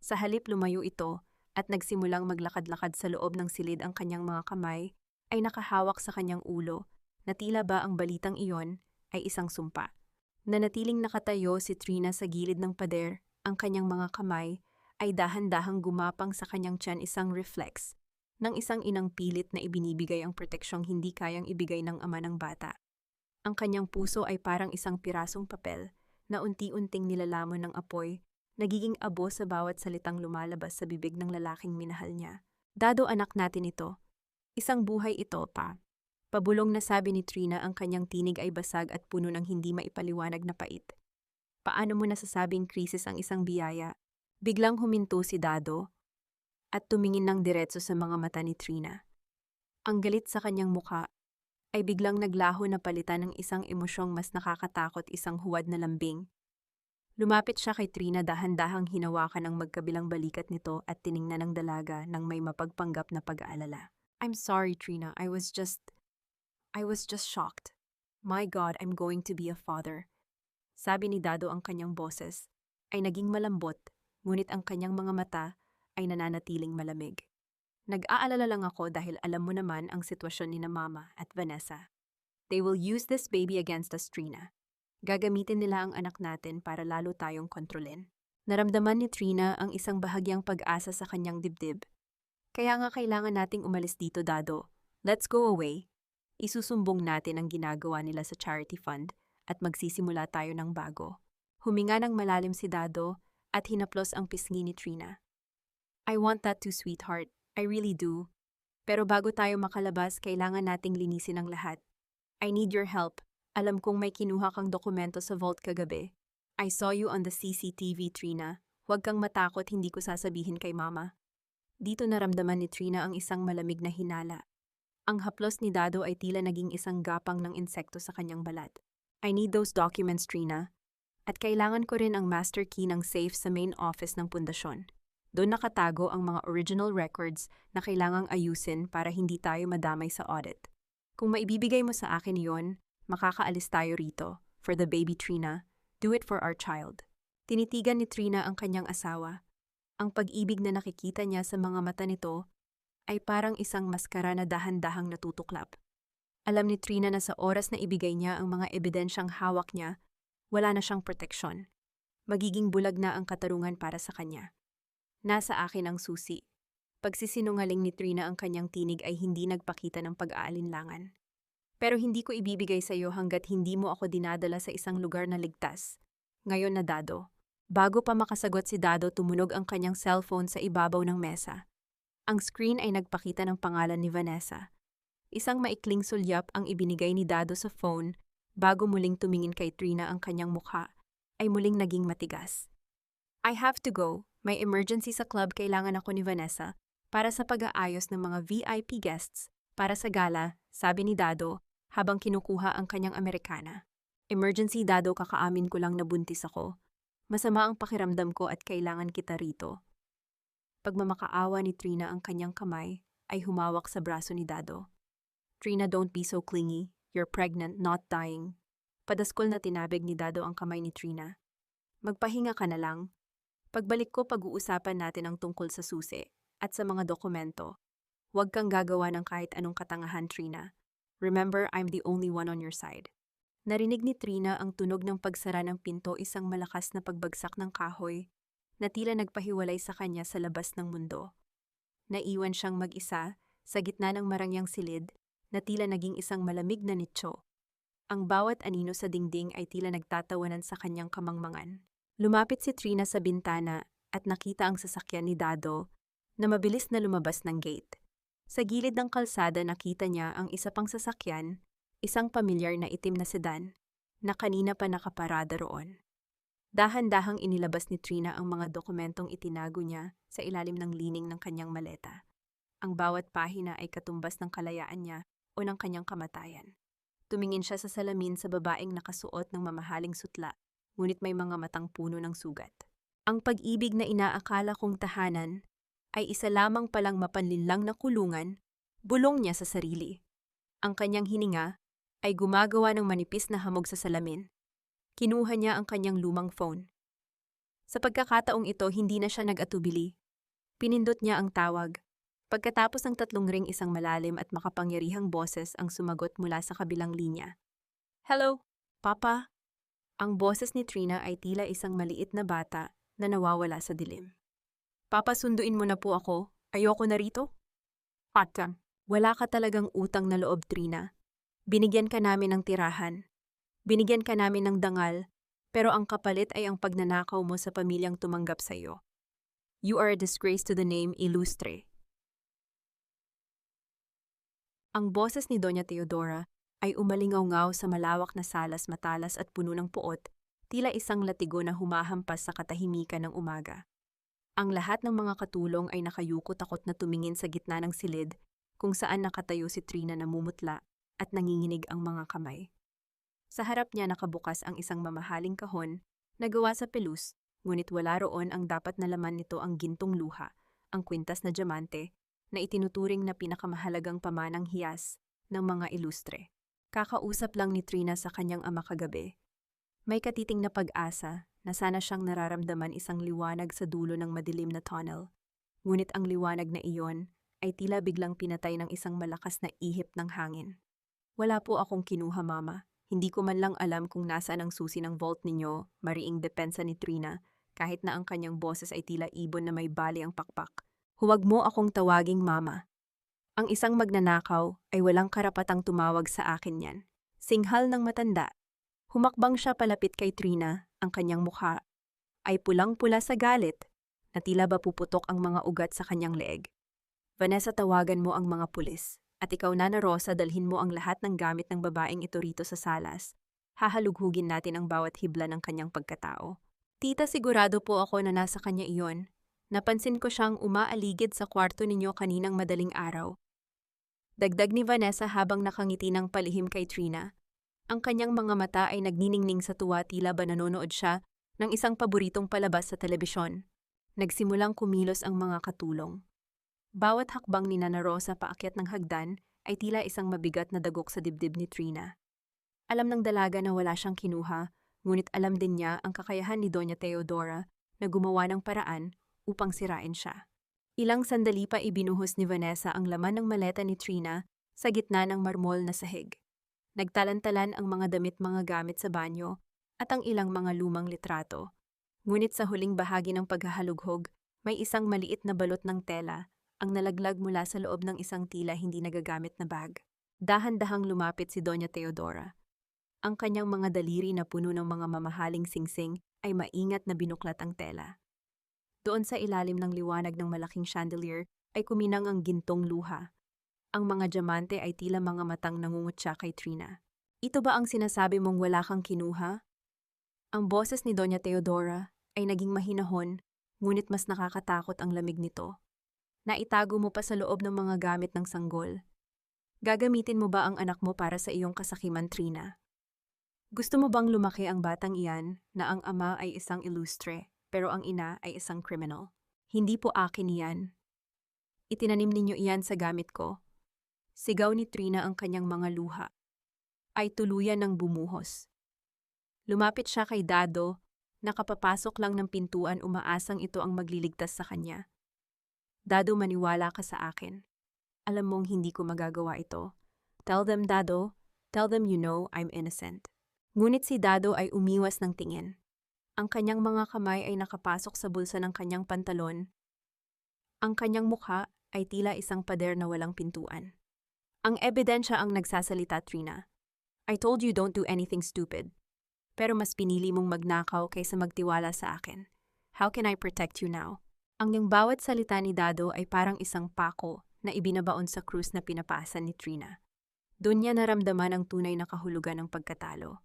Sa halip lumayo ito at nagsimulang maglakad-lakad sa loob ng silid. Ang kanyang mga kamay ay nakahawak sa kanyang ulo na tila ba ang balitang iyon ay isang sumpa. Nanatiling nakatayo si Trina sa gilid ng pader. Ang kanyang mga kamay ay dahan-dahang gumapang sa kanyang tiyan, isang reflex ng isang inang pilit na ibinibigay ang proteksyong hindi kayang ibigay ng ama ng bata. Ang kanyang puso ay parang isang pirasong papel na unti-unting nilalamon ng apoy, nagiging abo sa bawat salitang lumalabas sa bibig ng lalaking minahal niya. Dado, anak natin ito. Isang buhay ito pa. Pabulong na sabi ni Trina. Ang kanyang tinig ay basag at puno ng hindi maipaliwanag na pait. Paano mo nasasabing krisis ang isang biyaya? Biglang huminto si Dado at tumingin ng diretso sa mga mata ni Trina. Ang galit sa kanyang mukha ay biglang naglaho na palitan ng isang emosyong mas nakakatakot, isang huwad na lambing. Lumapit siya kay Trina, dahan-dahang hinawakan ang magkabilang balikat nito at tiningnan ng dalaga ng may mapagpanggap na pag-aalala. I'm sorry, Trina. I was just shocked. My God, I'm going to be a father. Sabi ni Dado. Ang kanyang boses ay naging malambot, ngunit ang kanyang mga mata ay nananatiling malamig. Nag-aalala lang ako dahil alam mo naman ang sitwasyon ni na Mama at Vanessa. They will use this baby against us, Trina. Gagamitin nila ang anak natin para lalo tayong kontrolin. Naramdaman ni Trina ang isang bahagyang pag-asa sa kanyang dibdib. Kaya nga kailangan nating umalis dito, Dado. Let's go away. Isusumbong natin ang ginagawa nila sa charity fund at magsisimula tayo ng bago. Huminga ng malalim si Dado at hinaplos ang pisngi ni Trina. I want that too, sweetheart. I really do. Pero bago tayo makalabas, kailangan nating linisin ang lahat. I need your help. Alam kong may kinuha kang dokumento sa vault kagabi. I saw you on the CCTV, Trina. Huwag kang matakot, hindi ko sasabihin kay Mama. Dito naramdaman ni Trina ang isang malamig na hinala. Ang haplos ni Dado ay tila naging isang gapang ng insekto sa kanyang balat. I need those documents, Trina. At kailangan ko rin ang master key ng safe sa main office ng pundasyon. Doon nakatago ang mga original records na kailangang ayusin para hindi tayo madamay sa audit. Kung maibibigay mo sa akin iyon, makakaalis tayo rito. For the baby, Trina. Do it for our child. Tinitigan ni Trina ang kanyang asawa. Ang pag-ibig na nakikita niya sa mga mata nito ay parang isang maskara na dahan-dahang natutuklap. Alam ni Trina na sa oras na ibigay niya ang mga ebidensyang hawak niya, wala na siyang proteksyon. Magiging bulag na ang katarungan para sa kanya. Nasa akin ang susi. Pagsisinungaling ni Trina, ang kanyang tinig ay hindi nagpakita ng pag-aalinlangan. Pero hindi ko ibibigay sa iyo hanggat hindi mo ako dinadala sa isang lugar na ligtas. Ngayon na, Dado. Bago pa makasagot si Dado, tumunog ang kanyang cellphone sa ibabaw ng mesa. Ang screen ay nagpakita ng pangalan ni Vanessa. Isang maikling sulyap ang ibinigay ni Dado sa phone. Bago muling tumingin kay Trina, ang kanyang mukha ay muling naging matigas. I have to go. May emergency sa club, kailangan ako ni Vanessa para sa pag-aayos ng mga VIP guests para sa gala, sabi ni Dado habang kinukuha ang kanyang Amerikana. Emergency, Dado, kakaamin ko lang nabuntis ako. Masama ang pakiramdam ko at kailangan kita rito. Pagmamakaawa ni Trina, ang kanyang kamay ay humawak sa braso ni Dado. Trina, don't be so clingy. You're pregnant, not dying. Padaskol na tinabig ni Dado ang kamay ni Trina. Magpahinga ka na lang. Pagbalik ko, pag-uusapan natin ang tungkol sa susi at sa mga dokumento. Huwag kang gagawa ng kahit anong katangahan, Trina. Remember, I'm the only one on your side. Narinig ni Trina ang tunog ng pagsara ng pinto, isang malakas na pagbagsak ng kahoy na tila nagpahiwalay sa kanya sa labas ng mundo. Naiwan siyang mag-isa sa gitna ng marangyang silid na tila naging isang malamig na nicho. Ang bawat anino sa dingding ay tila nagtatawanan sa kanyang kamangmangan. Lumapit si Trina sa bintana at nakita ang sasakyan ni Dado na mabilis na lumabas ng gate. Sa gilid ng kalsada nakita niya ang isa pang sasakyan, isang pamilyar na itim na sedan, na kanina pa nakaparada roon. Dahan-dahang inilabas ni Trina ang mga dokumentong itinago niya sa ilalim ng lining ng kanyang maleta. Ang bawat pahina ay katumbas ng kalayaan niya o ng kanyang kamatayan. Tumingin siya sa salamin sa babaeng nakasuot ng mamahaling sutla, ngunit may mga matang puno ng sugat. Ang pag-ibig na inaakala kong tahanan ay isa lamang palang mapanlinlang na kulungan, bulong niya sa sarili. Ang kanyang hininga ay gumagawa ng manipis na hamog sa salamin. Kinuha niya ang kanyang lumang phone. Sa pagkakataong ito, hindi na siya nag-atubili. Pinindot niya ang tawag. Pagkatapos ng 3 ring, isang malalim at makapangyarihang boses ang sumagot mula sa kabilang linya. "Hello, Papa?" Ang boses ni Trina ay tila isang maliit na bata na nawawala sa dilim. "Papa, sunduin mo na po ako. Ayoko na rito." "Patang, wala ka talagang utang na loob, Trina. Binigyan ka namin ng tirahan. Binigyan ka namin ng dangal, pero ang kapalit ay ang pagnanakaw mo sa pamilyang tumanggap sa iyo. You are a disgrace to the name Ilustre." Ang boses ni Doña Teodora ay umalingaw-ngaw sa malawak na salas, matalas at puno ng puot, tila isang latigo na humahampas sa katahimikan ng umaga. Ang lahat ng mga katulong ay nakayuko, takot na tumingin sa gitna ng silid kung saan nakatayo si Trina, namumutla at nanginginig ang mga kamay. Sa harap niya nakabukas ang isang mamahaling kahon na gawa sa pelus, ngunit wala roon ang dapat na laman nito, ang gintong luha, ang kwintas na diamante na itinuturing na pinakamahalagang pamanang hiyas ng mga Ilustre. Kakausap lang ni Trina sa kanyang ama kagabi. May katiting na pag-asa na sana siyang nararamdaman isang liwanag sa dulo ng madilim na tunnel. Ngunit ang liwanag na iyon ay tila biglang pinatay ng isang malakas na ihip ng hangin. "Wala po akong kinuha, Mama. Hindi ko man lang alam kung nasaan ang susi ng vault ninyo," mariing depensa ni Trina, kahit na ang kanyang boses ay tila ibon na may bali ang pakpak. "Huwag mo akong tawaging Mama. Ang isang magnanakaw ay walang karapatang tumawag sa akin yan." Singhal ng matanda. Humakbang siya palapit kay Trina, ang kanyang mukha ay pulang-pula sa galit na tila ba puputok ang mga ugat sa kanyang leeg. "Vanessa, tawagan mo ang mga pulis. At ikaw, Nana Rosa, dalhin mo ang lahat ng gamit ng babaeng ito rito sa salas. Hahalughugin natin ang bawat hibla ng kanyang pagkatao." "Tita, sigurado po ako na nasa kanya iyon. Napansin ko siyang umaaligid sa kwarto ninyo kaninang madaling araw." Dagdag ni Vanessa habang nakangiti ng palihim kay Trina. Ang kanyang mga mata ay nagniningning sa tuwa, tila ba nanonood siya ng isang paboritong palabas sa telebisyon. Nagsimulang kumilos ang mga katulong. Bawat hakbang ni Nana Rosa paakyat ng hagdan ay tila isang mabigat na dagok sa dibdib ni Trina. Alam ng dalaga na wala siyang kinuha, ngunit alam din niya ang kakayahan ni Doña Teodora na gumawa ng paraan upang sirain siya. Ilang sandali pa ibinuhos ni Vanessa ang laman ng maleta ni Trina sa gitna ng marmol na sahig. Nagtalantalan ang mga damit, mga gamit sa banyo at ang ilang mga lumang litrato. Ngunit sa huling bahagi ng paghahalughog, may isang maliit na balot ng tela ang nalaglag mula sa loob ng isang tila hindi nagagamit na bag. Dahan-dahang lumapit si Doña Teodora. Ang kanyang mga daliri na puno ng mga mamahaling singsing ay maingat na binuklat ang tela. Doon sa ilalim ng liwanag ng malaking chandelier ay kuminang ang gintong luha. Ang mga diamante ay tila mga matang nangungutya kay Trina. "Ito ba ang sinasabi mong wala kang kinuha?" Ang boses ni Doña Teodora ay naging mahinahon, ngunit mas nakakatakot ang lamig nito. "Naitago mo pa sa loob ng mga gamit ng sanggol. Gagamitin mo ba ang anak mo para sa iyong kasakiman, Trina? Gusto mo bang lumaki ang batang iyan na ang ama ay isang Ilustre, pero ang ina ay isang criminal? Hindi po akin iyan. Itinanim ninyo iyan sa gamit ko." Sigaw ni Trina, ang kanyang mga luha ay tuluyan ng bumuhos. Lumapit siya kay Dado, nakapapasok lang ng pintuan, umaasang ito ang magliligtas sa kanya. "Dado, maniwala ka sa akin. Alam mong hindi ko magagawa ito. Tell them, Dado. Tell them you know I'm innocent." Ngunit si Dado ay umiwas ng tingin. Ang kanyang mga kamay ay nakapasok sa bulsa ng kanyang pantalon. Ang kanyang mukha ay tila isang pader na walang pintuan. "Ang ebidensya ang nagsasalita, Trina. I told you don't do anything stupid. Pero mas pinili mong magnakaw kaysa magtiwala sa akin. How can I protect you now?" Ang yung bawat salita ni Dado ay parang isang pako na ibinabaon sa krus na pinapasa ni Trina. Doon niya naramdaman ang tunay na kahulugan ng pagkatalo.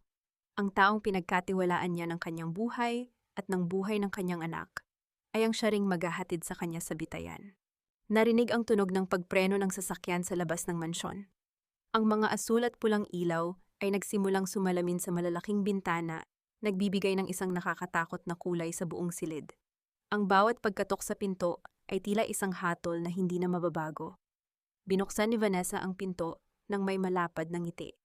Ang taong pinagkatiwalaan niya ng kanyang buhay at ng buhay ng kanyang anak, ay ang siya ring maghahatid sa kanya sa bitayan. Narinig ang tunog ng pagpreno ng sasakyan sa labas ng mansyon. Ang mga asul at pulang ilaw ay nagsimulang sumalamin sa malalaking bintana, nagbibigay ng isang nakakatakot na kulay sa buong silid. Ang bawat pagkatok sa pinto ay tila isang hatol na hindi na mababago. Binuksan ni Vanessa ang pinto nang may malapad na ngiti.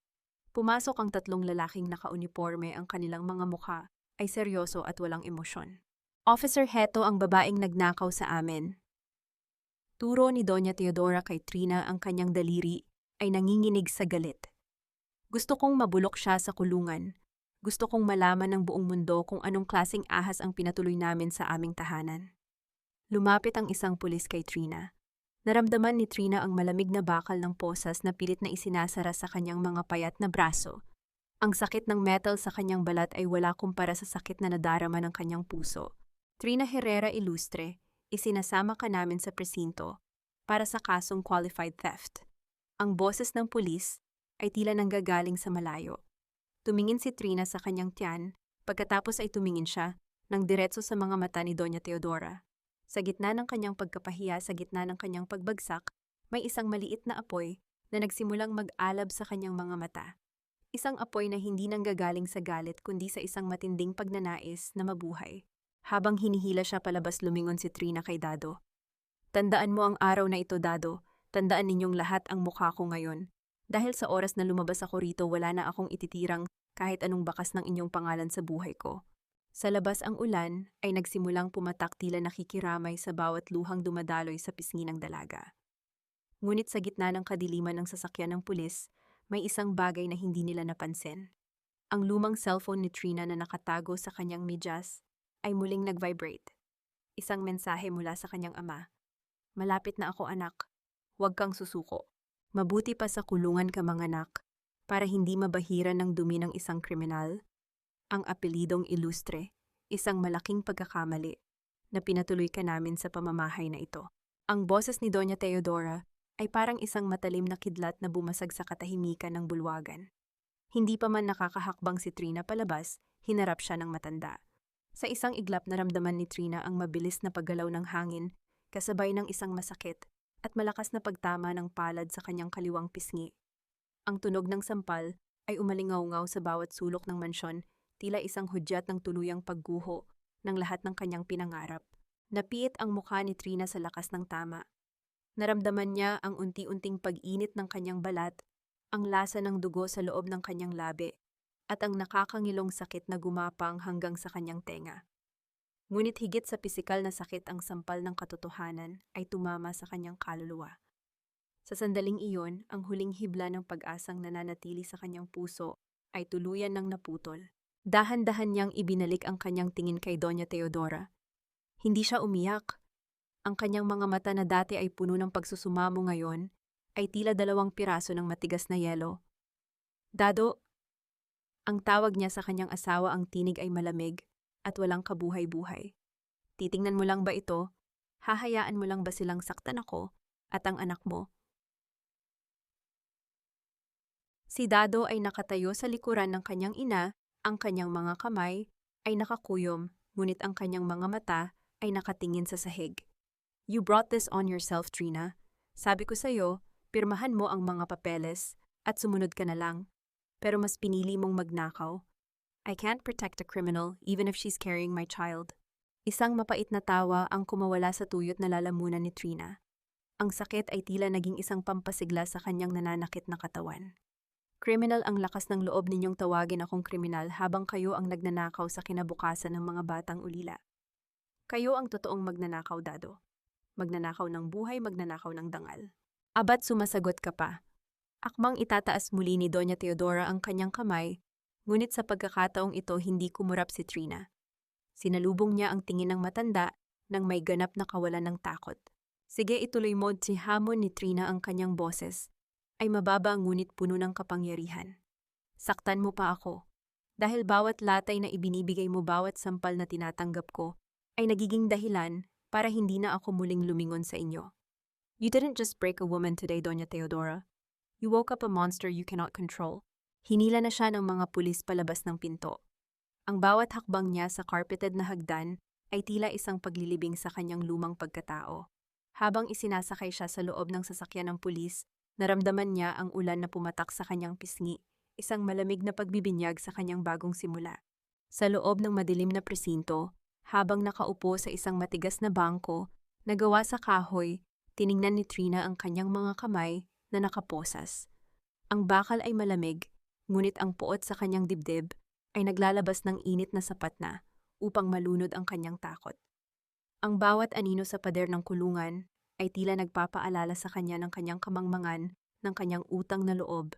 Pumasok ang tatlong lalaking nakauniporme, ang kanilang mga mukha ay seryoso at walang emosyon. Officer Heto, ang babaeng nagnakaw sa amin. Turo ni Doña Teodora kay Trina, ang kanyang daliri ay nanginginig sa galit. Gusto kong mabulok siya sa kulungan. Gusto kong malaman ng buong mundo kung anong klaseng ahas ang pinatuloy namin sa aming tahanan. Lumapit ang isang pulis kay Trina. Naramdaman ni Trina ang malamig na bakal ng posas na pilit na isinasara sa kanyang mga payat na braso. Ang sakit ng metal sa kanyang balat ay wala kumpara sa sakit na nadarama ng kanyang puso. Trina Herrera Ilustre, isinasama ka namin sa presinto para sa kasong qualified theft. Ang boses ng pulis ay tila nanggagaling sa malayo. Tumingin si Trina sa kanyang tiyan, pagkatapos ay tumingin siya ng diretso sa mga mata ni Doña Teodora. Sa gitna ng kanyang pagkapahiya, sa gitna ng kanyang pagbagsak, may isang maliit na apoy na nagsimulang mag-alab sa kanyang mga mata. Isang apoy na hindi nanggagaling sa galit kundi sa isang matinding pagnanais na mabuhay. Habang hinihila siya palabas, lumingon si Trina kay Dado. Tandaan mo ang araw na ito, Dado. Tandaan ninyong lahat ang mukha ko ngayon. Dahil sa oras na lumabas ako rito, wala na akong ititirang kahit anong bakas ng inyong pangalan sa buhay ko. Sa labas, ang ulan ay nagsimulang pumatak, tila nakikiramay sa bawat luhang dumadaloy sa pisngi ng dalaga. Ngunit sa gitna ng kadiliman ng sasakyan ng pulis, may isang bagay na hindi nila napansin. Ang lumang cellphone ni Trina na nakatago sa kanyang medyas ay muling nag-vibrate. Isang mensahe mula sa kanyang ama. Malapit na ako, anak. Huwag kang susuko. Mabuti pa sa kulungan ka, manganak, para hindi mabahiran ng dumi ng isang kriminal. Ang apelidong Ilustre, isang malaking pagkakamali na pinatuloy ka namin sa pamamahay na ito. Ang boses ni Doña Teodora ay parang isang matalim na kidlat na bumasag sa katahimikan ng bulwagan. Hindi pa man nakakahakbang si Trina palabas, hinarap siya ng matanda. Sa isang iglap, naramdaman ni Trina ang mabilis na paggalaw ng hangin, kasabay ng isang masakit at malakas na pagtama ng palad sa kanyang kaliwang pisngi. Ang tunog ng sampal ay umalingaw-ngaw sa bawat sulok ng mansyon, tila isang hudyat ng tuluyang pagguho ng lahat ng kanyang pinangarap. Napiit ang mukha ni Trina sa lakas ng tama. Naramdaman niya ang unti-unting pag-init ng kanyang balat, ang lasa ng dugo sa loob ng kanyang labi, at ang nakakangilong sakit na gumapang hanggang sa kanyang tenga. Ngunit higit sa pisikal na sakit, ang sampal ng katotohanan ay tumama sa kanyang kaluluwa. Sa sandaling iyon, ang huling hibla ng pag-asang nananatili sa kanyang puso ay tuluyan ng naputol. Dahan-dahan niyang ibinalik ang kanyang tingin kay Doña Teodora. Hindi siya umiyak. Ang kanyang mga mata na dati ay puno ng pagsusumamo ngayon ay tila 2 piraso ng matigas na yelo. Dado, ang tawag niya sa kanyang asawa, ang tinig ay malamig at walang kabuhay-buhay. Titingnan mo lang ba ito? Hahayaan mo lang ba silang saktan ako at ang anak mo? Si Dado ay nakatayo sa likuran ng kanyang ina, ang kanyang mga kamay ay nakakuyom, ngunit ang kanyang mga mata ay nakatingin sa sahig. You brought this on yourself, Trina. Sabi ko sa'yo, pirmahan mo ang mga papeles at sumunod ka na lang. Pero mas pinili mong magnakaw. I can't protect a criminal even if she's carrying my child. Isang mapait na tawa ang kumawala sa tuyot na lalamunan ni Trina. Ang sakit ay tila naging isang pampasigla sa kanyang nananakit na katawan. Criminal, ang lakas ng loob ninyong tawagin akong kriminal habang kayo ang nagnanakaw sa kinabukasan ng mga batang ulila. Kayo ang totoong magnanakaw, Dado. Magnanakaw ng buhay, magnanakaw ng dangal. Abat sumasagot ka pa. Akmang itataas muli ni Doña Teodora ang kanyang kamay, ngunit sa pagkakataong ito hindi kumurap si Trina. Sinalubong niya ang tingin ng matanda nang may ganap na kawalan ng takot. Sige, ituloy mo, si hamon ni Trina, ang kanyang boses ay mababa ngunit puno ng kapangyarihan. Saktan mo pa ako. Dahil bawat latay na ibinibigay mo, bawat sampal na tinatanggap ko, ay nagiging dahilan para hindi na ako muling lumingon sa inyo. You didn't just break a woman today, Doña Teodora. You woke up a monster you cannot control. Hinila na siya ng mga pulis palabas ng pinto. Ang bawat hakbang niya sa carpeted na hagdan ay tila isang paglilibing sa kanyang lumang pagkatao. Habang isinasakay siya sa loob ng sasakyan ng pulis, naramdaman niya ang ulan na pumatak sa kanyang pisngi, isang malamig na pagbibinyag sa kanyang bagong simula. Sa loob ng madilim na presinto, habang nakaupo sa isang matigas na bangko na gawa sa kahoy, tiningnan ni Trina ang kanyang mga kamay na nakaposas. Ang bakal ay malamig, ngunit ang puot sa kanyang dibdib ay naglalabas ng init na sapat na upang malunod ang kanyang takot. Ang bawat anino sa pader ng kulungan ay tila nagpapaalala sa kanya ng kanyang kamangmangan ng kanyang utang na loob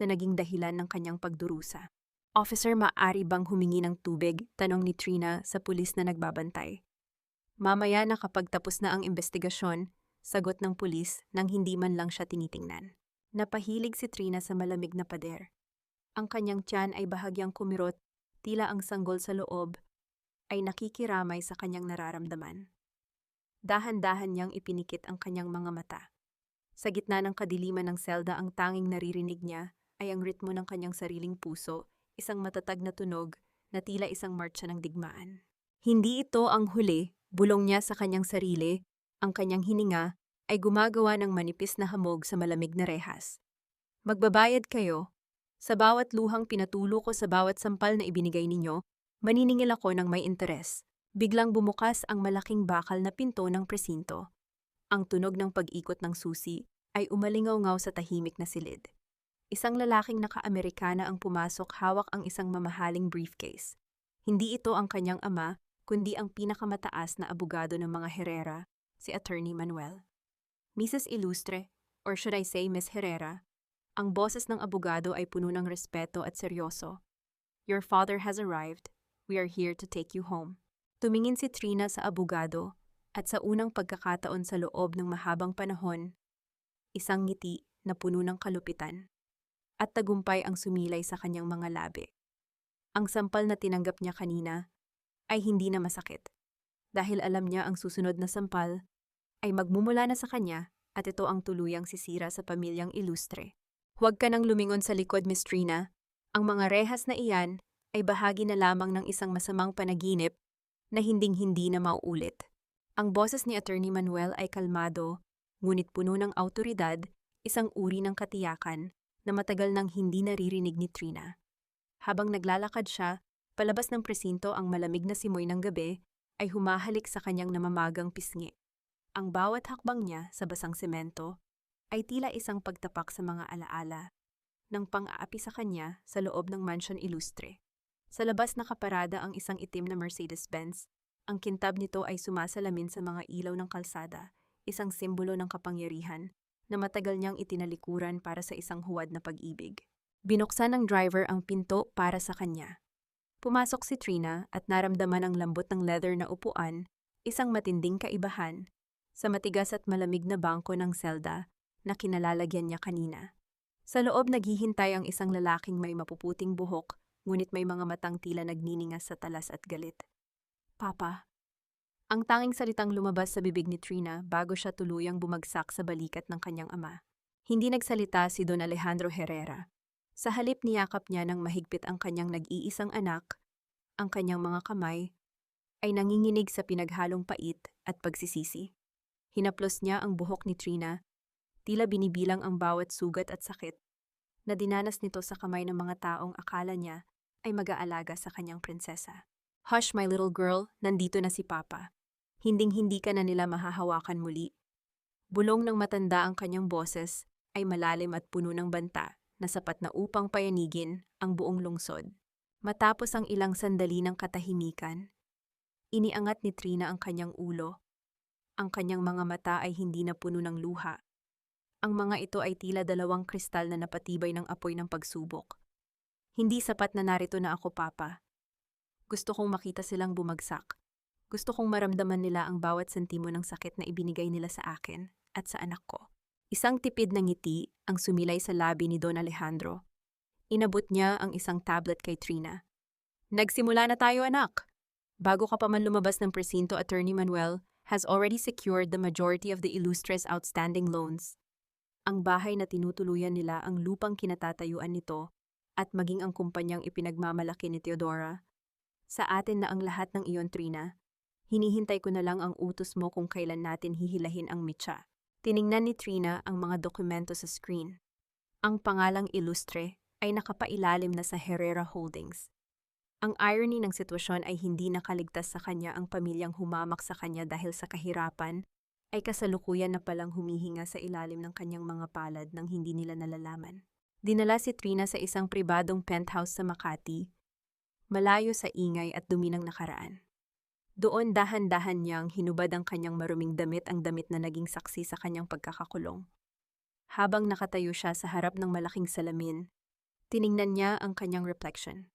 na naging dahilan ng kanyang pagdurusa. Officer, maaari bang humingi ng tubig? Tanong ni Trina sa pulis na nagbabantay. Mamaya na kapag tapos na ang investigasyon, sagot ng pulis nang hindi man lang siya tinitingnan. Napahilig si Trina sa malamig na pader. Ang kanyang tiyan ay bahagyang kumirot, tila ang sanggol sa loob ay nakikiramay sa kanyang nararamdaman. Dahan-dahan niyang ipinikit ang kanyang mga mata. Sa gitna ng kadiliman ng selda, ang tanging naririnig niya ay ang ritmo ng kanyang sariling puso, isang matatag na tunog na tila isang martsa ng digmaan. Hindi ito ang huli, bulong niya sa kanyang sarili, ang kanyang hininga ay gumagawa ng manipis na hamog sa malamig na rehas. Magbabayad kayo. Sa bawat luhang pinatulo ko, sa bawat sampal na ibinigay ninyo, maniningil ako ng may interes. Biglang bumukas ang malaking bakal na pinto ng presinto. Ang tunog ng pag-ikot ng susi ay umalingaw-ngaw sa tahimik na silid. Isang lalaking naka-Amerikana ang pumasok, hawak ang isang mamahaling briefcase. Hindi ito ang kanyang ama, kundi ang pinakamataas na abogado ng mga Herrera, si Attorney Manuel. Mrs. Ilustre, or should I say Miss Herrera, ang boses ng abogado ay puno ng respeto at seryoso. Your father has arrived. We are here to take you home. Tumingin si Trina sa abogado at sa unang pagkakataon sa loob ng mahabang panahon, isang ngiti na puno ng kalupitan at tagumpay ang sumilay sa kanyang mga labi. Ang sampal na tinanggap niya kanina ay hindi na masakit dahil alam niya ang susunod na sampal ay magmumula na sa kanya at ito ang tuluyang sisira sa pamilyang Ilustre. Huwag ka nang lumingon sa likod, Miss Trina. Ang mga rehas na iyan ay bahagi na lamang ng isang masamang panaginip na hinding-hindi na mauulit. Ang boses ni Attorney Manuel ay kalmado, ngunit puno ng awtoridad, isang uri ng katiyakan na matagal nang hindi naririnig ni Trina. Habang naglalakad siya, palabas ng presinto, ang malamig na simoy ng gabi ay humahalik sa kanyang namamagang pisngi. Ang bawat hakbang niya sa basang semento ay tila isang pagtapak sa mga alaala ng pang-aapi sa kanya sa loob ng Mansion Ilustre. Sa labas nakaparada ang isang itim na Mercedes-Benz. Ang kintab nito ay sumasalamin sa mga ilaw ng kalsada, isang simbolo ng kapangyarihan na matagal niyang itinalikuran para sa isang huwad na pag-ibig. Binuksan ng driver ang pinto para sa kanya. Pumasok si Trina at naramdaman ang lambot ng leather na upuan, isang matinding kaibahan, sa matigas at malamig na bangko ng selda na kinalalagyan niya kanina. Sa loob naghihintay ang isang lalaking may mapuputing buhok, ngunit may mga matang tila nagniningas sa talas at galit. Papa. Ang tanging salitang lumabas sa bibig ni Trina bago siya tuluyang bumagsak sa balikat ng kanyang ama. Hindi nagsalita si Don Alejandro Herrera. Sa halip niyakap niya ng mahigpit ang kanyang nag-iisang anak, ang kanyang mga kamay ay nanginginig sa pinaghalong pait at pagsisisi. Hinaplos niya ang buhok ni Trina, tila binibilang ang bawat sugat at sakit na dinanas nito sa kamay ng mga taong akala niya ay mag-aalaga sa kanyang prinsesa. Hush, my little girl, nandito na si Papa. Hinding-hindi ka na nila mahahawakan muli. Bulong ng matanda, ang kanyang boses ay malalim at puno ng banta na sapat na upang payanigin ang buong lungsod. Matapos ang ilang sandali ng katahimikan, iniangat ni Trina ang kanyang ulo. Ang kanyang mga mata ay hindi na puno ng luha. Ang mga ito ay tila dalawang kristal na napatibay ng apoy ng pagsubok. Hindi sapat na narito na ako, Papa. Gusto kong makita silang bumagsak. Gusto kong maramdaman nila ang bawat sentimo ng sakit na ibinigay nila sa akin at sa anak ko. Isang tipid na ngiti ang sumilay sa labi ni Don Alejandro. Inabot niya ang isang tablet kay Trina. Nagsimula na tayo, anak. Bago ka pa man lumabas ng presinto, Attorney Manuel has already secured the majority of the Ilustre's outstanding loans. Ang bahay na tinutuluyan nila, ang lupang kinatatayuan nito, at maging ang kumpanyang ipinagmamalaki ni Theodora Sa atin na ang lahat ng iyon, Trina. Hinihintay ko na lang ang utos mo kung kailan natin hihilahin ang mitsa. Tiningnan ni Trina ang mga dokumento sa screen. Ang pangalang Ilustre ay nakapailalim na sa Herrera Holdings. Ang irony ng sitwasyon ay hindi nakaligtas sa kanya ang pamilyang humamak sa kanya dahil sa kahirapan, ay kasalukuyan na palang humihinga sa ilalim ng kanyang mga palad nang hindi nila nalalaman. Dinala si Trina sa isang pribadong penthouse sa Makati, malayo sa ingay at dumi ng nakaraan. Doon dahan-dahan niyang hinubad ang kanyang maruming damit, ang damit na naging saksi sa kanyang pagkakakulong. Habang nakatayo siya sa harap ng malaking salamin, tiningnan niya ang kanyang reflection.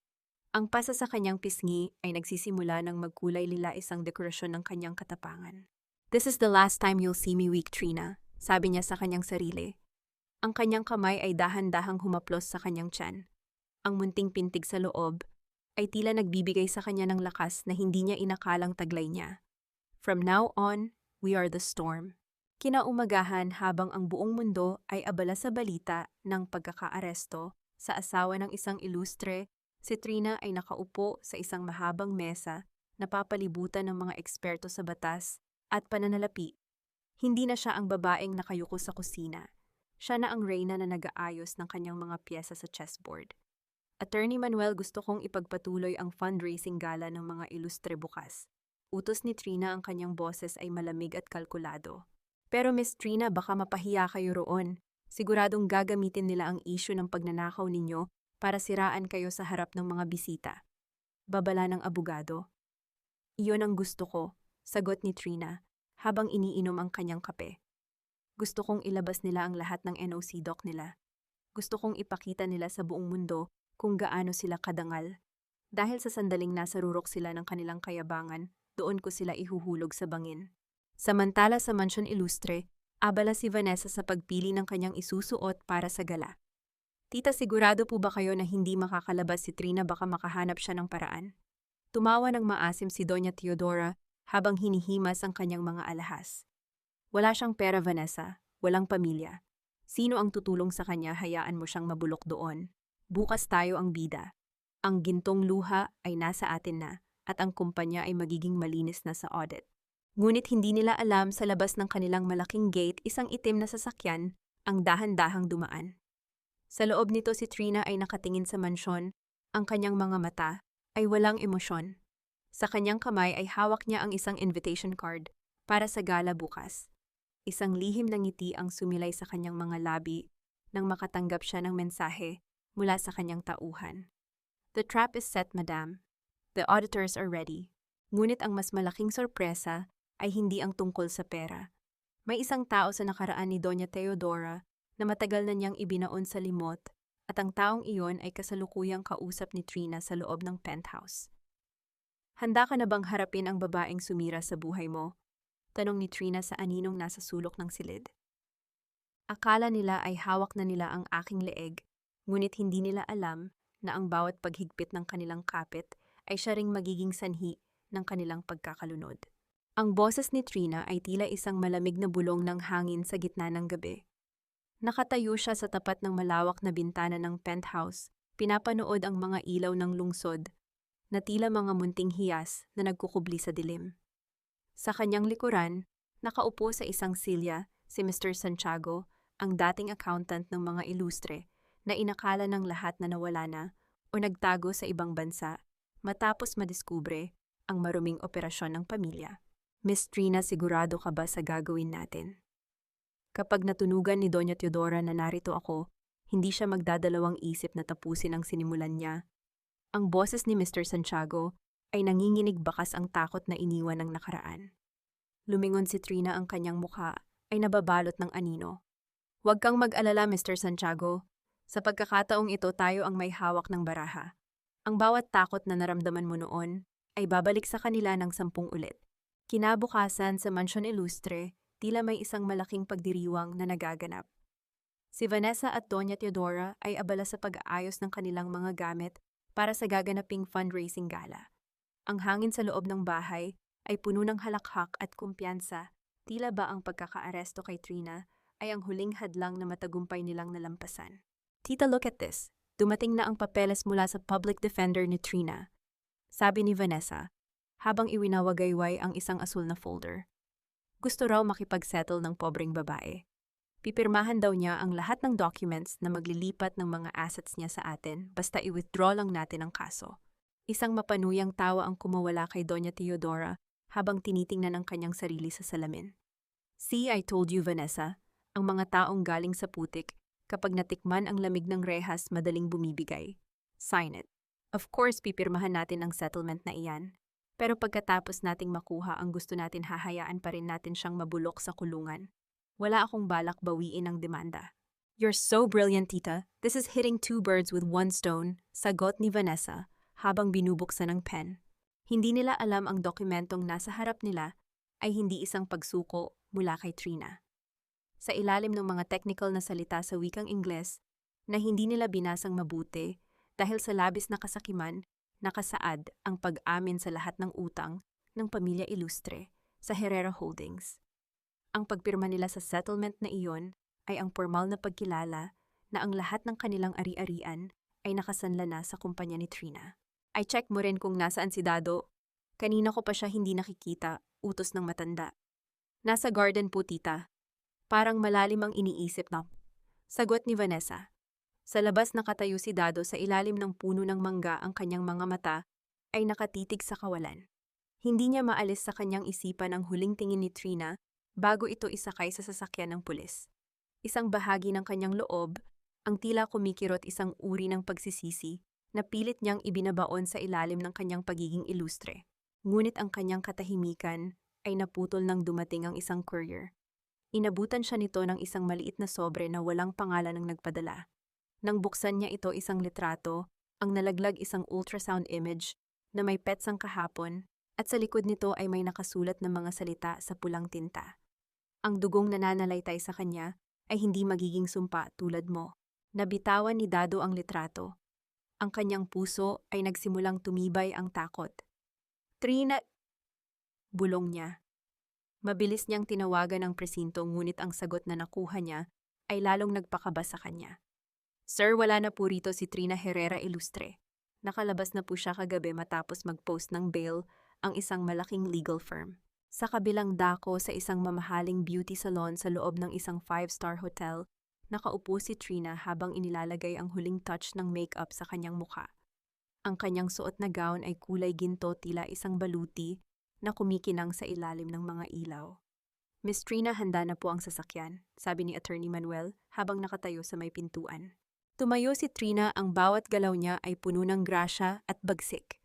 Ang pasa sa kanyang pisngi ay nagsisimula ng magkulay lila, isang dekorasyon ng kanyang katapangan. "This is the last time you'll see me weak, Trina," sabi niya sa kanyang sarili. Ang kanyang kamay ay dahan-dahang humaplos sa kanyang tiyan. Ang munting pintig sa loob ay tila nagbibigay sa kanya ng lakas na hindi niya inakalang taglay niya. "From now on, we are the storm." Kinaumagahan, habang ang buong mundo ay abala sa balita ng pagkakaaresto sa asawa ng isang ilustre, si Trina ay nakaupo sa isang mahabang mesa, napapalibutan ng mga eksperto sa batas at pananalapi. Hindi na siya ang babaeng nakayuko sa kusina. Siya na ang reyna na nag-aayos ng kanyang mga piyesa sa chessboard. "Attorney Manuel, gusto kong ipagpatuloy ang fundraising gala ng mga ilustre bukas." Utos ni Trina, ang kanyang boses ay malamig at kalkulado. "Pero Miss Trina, baka mapahiya kayo roon. Siguradong gagamitin nila ang issue ng pagnanakaw ninyo para siraan kayo sa harap ng mga bisita." Babala ng abogado. "Iyon ang gusto ko," sagot ni Trina, habang iniinom ang kanyang kape. "Gusto kong ilabas nila ang lahat ng NOC doc nila. Gusto kong ipakita nila sa buong mundo kung gaano sila kadangal. Dahil sa sandaling nasa rurok sila ng kanilang kayabangan, doon ko sila ihuhulog sa bangin." Samantala sa Mansyon Ilustre, abala si Vanessa sa pagpili ng kanyang isusuot para sa gala. "Tita, sigurado po ba kayo na hindi makakalabas si Trina? Baka makahanap siya ng paraan." Tumawa ng maasim si Doña Teodora habang hinihimas ang kanyang mga alahas. "Wala siyang pera, Vanessa. Walang pamilya. Sino ang tutulong sa kanya? Hayaan mo siyang mabulok doon. Bukas tayo ang bida. Ang gintong luha ay nasa atin na at ang kumpanya ay magiging malinis na sa audit." Ngunit hindi nila alam, sa labas ng kanilang malaking gate, isang itim na sasakyan ang dahan-dahang dumaan. Sa loob nito si Trina ay nakatingin sa mansyon, ang kanyang mga mata ay walang emosyon. Sa kanyang kamay ay hawak niya ang isang invitation card para sa gala bukas. Isang lihim na ngiti ang sumilay sa kanyang mga labi nang makatanggap siya ng mensahe mula sa kanyang tauhan. "The trap is set, madam. The auditors are ready." Ngunit ang mas malaking sorpresa ay hindi ang tungkol sa pera. May isang tao sa nakaraan ni Doña Teodora na matagal na niyang ibinaon sa limot, at ang taong iyon ay kasalukuyang kausap ni Trina sa loob ng penthouse. "Handa ka na bang harapin ang babaeng sumira sa buhay mo?" tanong ni Trina sa aninong nasa sulok ng silid. Akala nila ay hawak na nila ang aking leeg, ngunit hindi nila alam na ang bawat paghigpit ng kanilang kapit ay siya ring magiging sanhi ng kanilang pagkakalunod. Ang boses ni Trina ay tila isang malamig na bulong ng hangin sa gitna ng gabi. Nakatayo siya sa tapat ng malawak na bintana ng penthouse, pinapanood ang mga ilaw ng lungsod na tila mga munting hiyas na nagkukubli sa dilim. Sa kanyang likuran, nakaupo sa isang silya si Mr. Santiago, ang dating accountant ng mga ilustre na inakala ng lahat na nawala na o nagtago sa ibang bansa matapos madiskubre ang maruming operasyon ng pamilya. "Miss Trina, sigurado ka ba sa gagawin natin?" Kapag natunugan ni Doña Teodora na narito ako, hindi siya magdadalawang isip na tapusin ang sinimulan niya. Ang boses ni Mr. Santiago ay nanginginig, bakas ang takot na iniwan ng nakaraan. Lumingon si Trina, ang kanyang mukha ay nababalot ng anino. "Huwag kang mag-alala, Mr. Santiago. Sa pagkakataong ito, tayo ang may hawak ng baraha. Ang bawat takot na naramdaman mo noon ay babalik sa kanila ng 10 ulit." Kinabukasan sa Mansyon Ilustre, tila may isang malaking pagdiriwang na nagaganap. Si Vanessa at Doña Teodora ay abala sa pag-aayos ng kanilang mga gamit para sa gaganaping fundraising gala. Ang hangin sa loob ng bahay ay puno ng halakhak at kumpiyansa. Tila ba ang pagkakaaresto kay Trina ay ang huling hadlang na matagumpay nilang nalampasan. "Tita, look at this. Dumating na ang papeles mula sa public defender ni Trina." sabi ni Vanessa, habang iwinawagayway ang isang asul na folder. Gusto raw makipagsettle ng pobreng babae. Pipirmahan daw niya ang lahat ng documents na maglilipat ng mga assets niya sa atin basta i-withdraw lang natin ang kaso. Isang mapanuyang tawa ang kumawala kay Doña Teodora habang tinitingnan ang kanyang sarili sa salamin. See, I told you, Vanessa, ang mga taong galing sa putik, kapag natikman ang lamig ng rehas, madaling bumibigay. Sign it. Of course, pipirmahan natin ang settlement na iyan. Pero pagkatapos nating makuha ang gusto natin, hahayaan pa rin natin siyang mabulok sa kulungan. Wala akong balak bawiin ang demanda. You're so brilliant, tita. This is hitting two birds with one stone, sagot ni Vanessa habang binubuksan ang pen. Hindi nila alam ang dokumentong nasa harap nila ay hindi isang pagsuko mula kay Trina. Sa ilalim ng mga technical na salita sa wikang Ingles na hindi nila binasang mabuti, dahil sa labis na kasakiman, nakasaad ang pag-amin sa lahat ng utang ng pamilya Ilustre sa Herrera Holdings. Ang pagpirma nila sa settlement na iyon ay ang formal na pagkilala na ang lahat ng kanilang ari-arian ay nakasanla na sa kumpanya ni Trina. I check mo rin kung nasaan si Dado. Kanina ko pa siya hindi nakikita, utos ng matanda. Nasa garden po, tita. Parang malalim ang iniisip na. Sagot ni Vanessa. Sa labas nakatayo si Dado, sa ilalim ng puno ng mangga, ang kanyang mga mata ay nakatitig sa kawalan. Hindi niya maalis sa kanyang isipan ang huling tingin ni Trina bago ito isakay sa sasakyan ng pulis. Isang bahagi ng kanyang loob, ang tila kumikirot, isang uri ng pagsisisi na pilit niyang ibinabaon sa ilalim ng kanyang pagiging ilustre. Ngunit ang kanyang katahimikan ay naputol nang dumating ang isang courier. Inabutan siya nito ng isang maliit na sobre na walang pangalan ng nagpadala. Nang buksan niya ito, isang litrato, ang nalaglag isang ultrasound image na may petsang kahapon at sa likod nito ay may nakasulat na mga salita sa pulang tinta. Ang dugong nananalaytay sa kanya ay hindi magiging sumpa tulad mo. Nabitawan ni Dado ang litrato. Ang kanyang puso ay nagsimulang tumibay ang takot. Trina! Bulong niya. Mabilis niyang tinawagan ang presinto, ngunit ang sagot na nakuha niya ay lalong nagpakaba sa kanya. Sir, wala na po rito si Trina Herrera Ilustre. Nakalabas na po siya kagabi matapos mag-post ng bail ang isang malaking legal firm. Sa kabilang dako sa isang mamahaling beauty salon sa loob ng isang 5-star hotel, nakaupo si Trina habang inilalagay ang huling touch ng makeup sa kanyang mukha. Ang kanyang suot na gown ay kulay ginto, tila isang baluti na kumikinang sa ilalim ng mga ilaw. Miss Trina, handa na po ang sasakyan, sabi ni Attorney Manuel habang nakatayo sa may pintuan. Tumayo si Trina, ang bawat galaw niya ay puno ng grasya at bagsik.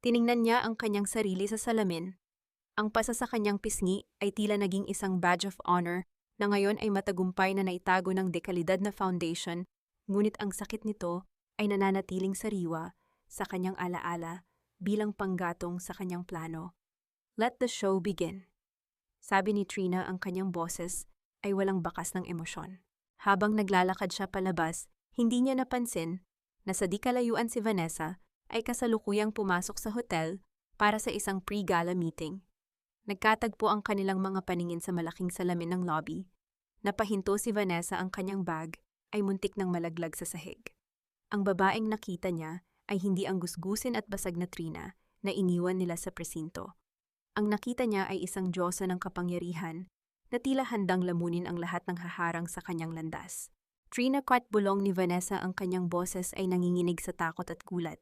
Tiningnan niya ang kanyang sarili sa salamin. Ang pasa sa kanyang pisngi ay tila naging isang badge of honor na ngayon ay matagumpay na naitago ng dekalidad na foundation, ngunit ang sakit nito ay nananatiling sariwa sa kanyang alaala bilang panggatong sa kanyang plano. Let the show begin. Sabi ni Trina, ang kanyang boses ay walang bakas ng emosyon. Habang naglalakad siya palabas, hindi niya napansin na sa di kalayuan si Vanessa ay kasalukuyang pumasok sa hotel para sa isang pre-gala meeting. Nagkatagpo ang kanilang mga paningin sa malaking salamin ng lobby. Napahinto si Vanessa, ang kanyang bag ay muntik ng malaglag sa sahig. Ang babaeng nakita niya ay hindi ang gusgusin at basag na Trina na iniwan nila sa presinto. Ang nakita niya ay isang diyosa ng kapangyarihan na tila handang lamunin ang lahat ng haharang sa kanyang landas. Trina, kat bulong ni Vanessa, ang kanyang boses ay nanginginig sa takot at gulat.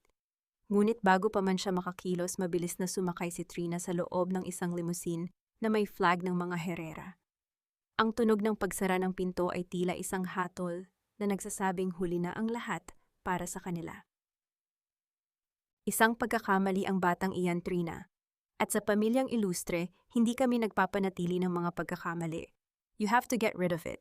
Ngunit bago pa man siya makakilos, mabilis na sumakay si Trina sa loob ng isang limousine na may flag ng mga Herrera. Ang tunog ng pagsara ng pinto ay tila isang hatol na nagsasabing huli na ang lahat para sa kanila. Isang pagkakamali ang batang iyan, Trina. At sa pamilyang Ilustre, hindi kami nagpapanatili ng mga pagkakamali. You have to get rid of it.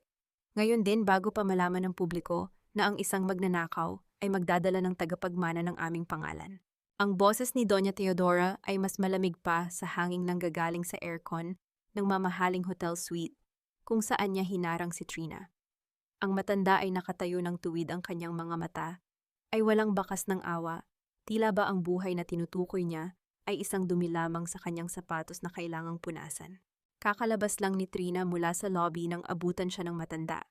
Ngayon din, bago pa malaman ng publiko na ang isang magnanakaw ay magdadala ng tagapagmana ng aming pangalan. Ang boses ni Doña Teodora ay mas malamig pa sa hanging nanggagaling sa aircon ng mamahaling hotel suite kung saan niya hinarang si Trina. Ang matanda ay nakatayo ng tuwid, ang kanyang mga mata ay walang bakas ng awa, tila ba ang buhay na tinutukoy niya ay isang dumi lamang sa kanyang sapatos na kailangang punasan. Kakalabas lang ni Trina mula sa lobby nang abutan siya ng matanda.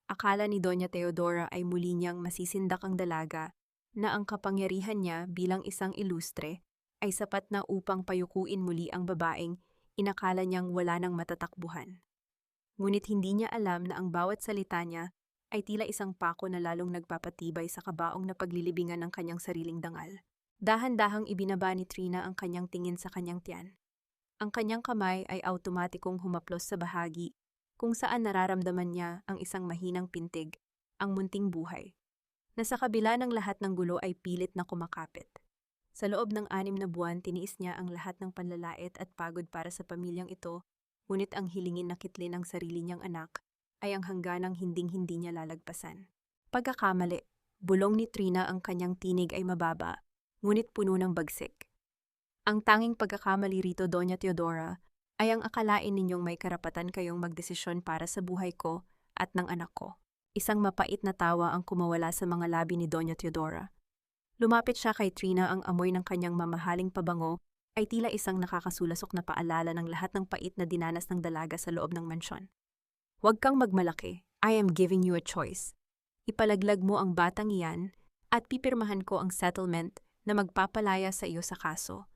Akala ni Doña Teodora ay muli niyang masisindak ang dalaga na ang kapangyarihan niya bilang isang ilustre ay sapat na upang payukuin muli ang babaeng inakala niyang wala nang matatakbuhan. Ngunit hindi niya alam na ang bawat salita niya ay tila isang pako na lalong nagpapatibay sa kabaong na paglilibingan ng kanyang sariling dangal. Dahan-dahang ibinaba ni Trina ang kanyang tingin sa kanyang tiyan. Ang kanyang kamay ay automatikong humaplos sa bahagi kung saan nararamdaman niya ang isang mahinang pintig, ang munting buhay, na sa kabila ng lahat ng gulo ay pilit na kumakapit. Sa loob ng 6 na buwan, tiniis niya ang lahat ng panlalait at pagod para sa pamilyang ito, ngunit ang hilingin na kitlin ng sarili niyang anak ay ang hangganang hinding-hindi niya lalagpasan. Pagkakamali, bulong ni Trina ang kanyang tinig ay mababa, ngunit puno ng bagsik. Ang tanging pagkakamali rito, Doña Teodora, ay ang akalain ninyong may karapatan kayong magdesisyon para sa buhay ko at ng anak ko. Isang mapait na tawa ang kumawala sa mga labi ni Doña Teodora. Lumapit siya kay Trina, ang amoy ng kanyang mamahaling pabango ay tila isang nakakasulasok na paalala ng lahat ng pait na dinanas ng dalaga sa loob ng mansyon. Huwag kang magmalaki, I am giving you a choice. Ipalaglag mo ang batang iyan at pipirmahan ko ang settlement na magpapalaya sa iyo sa kaso.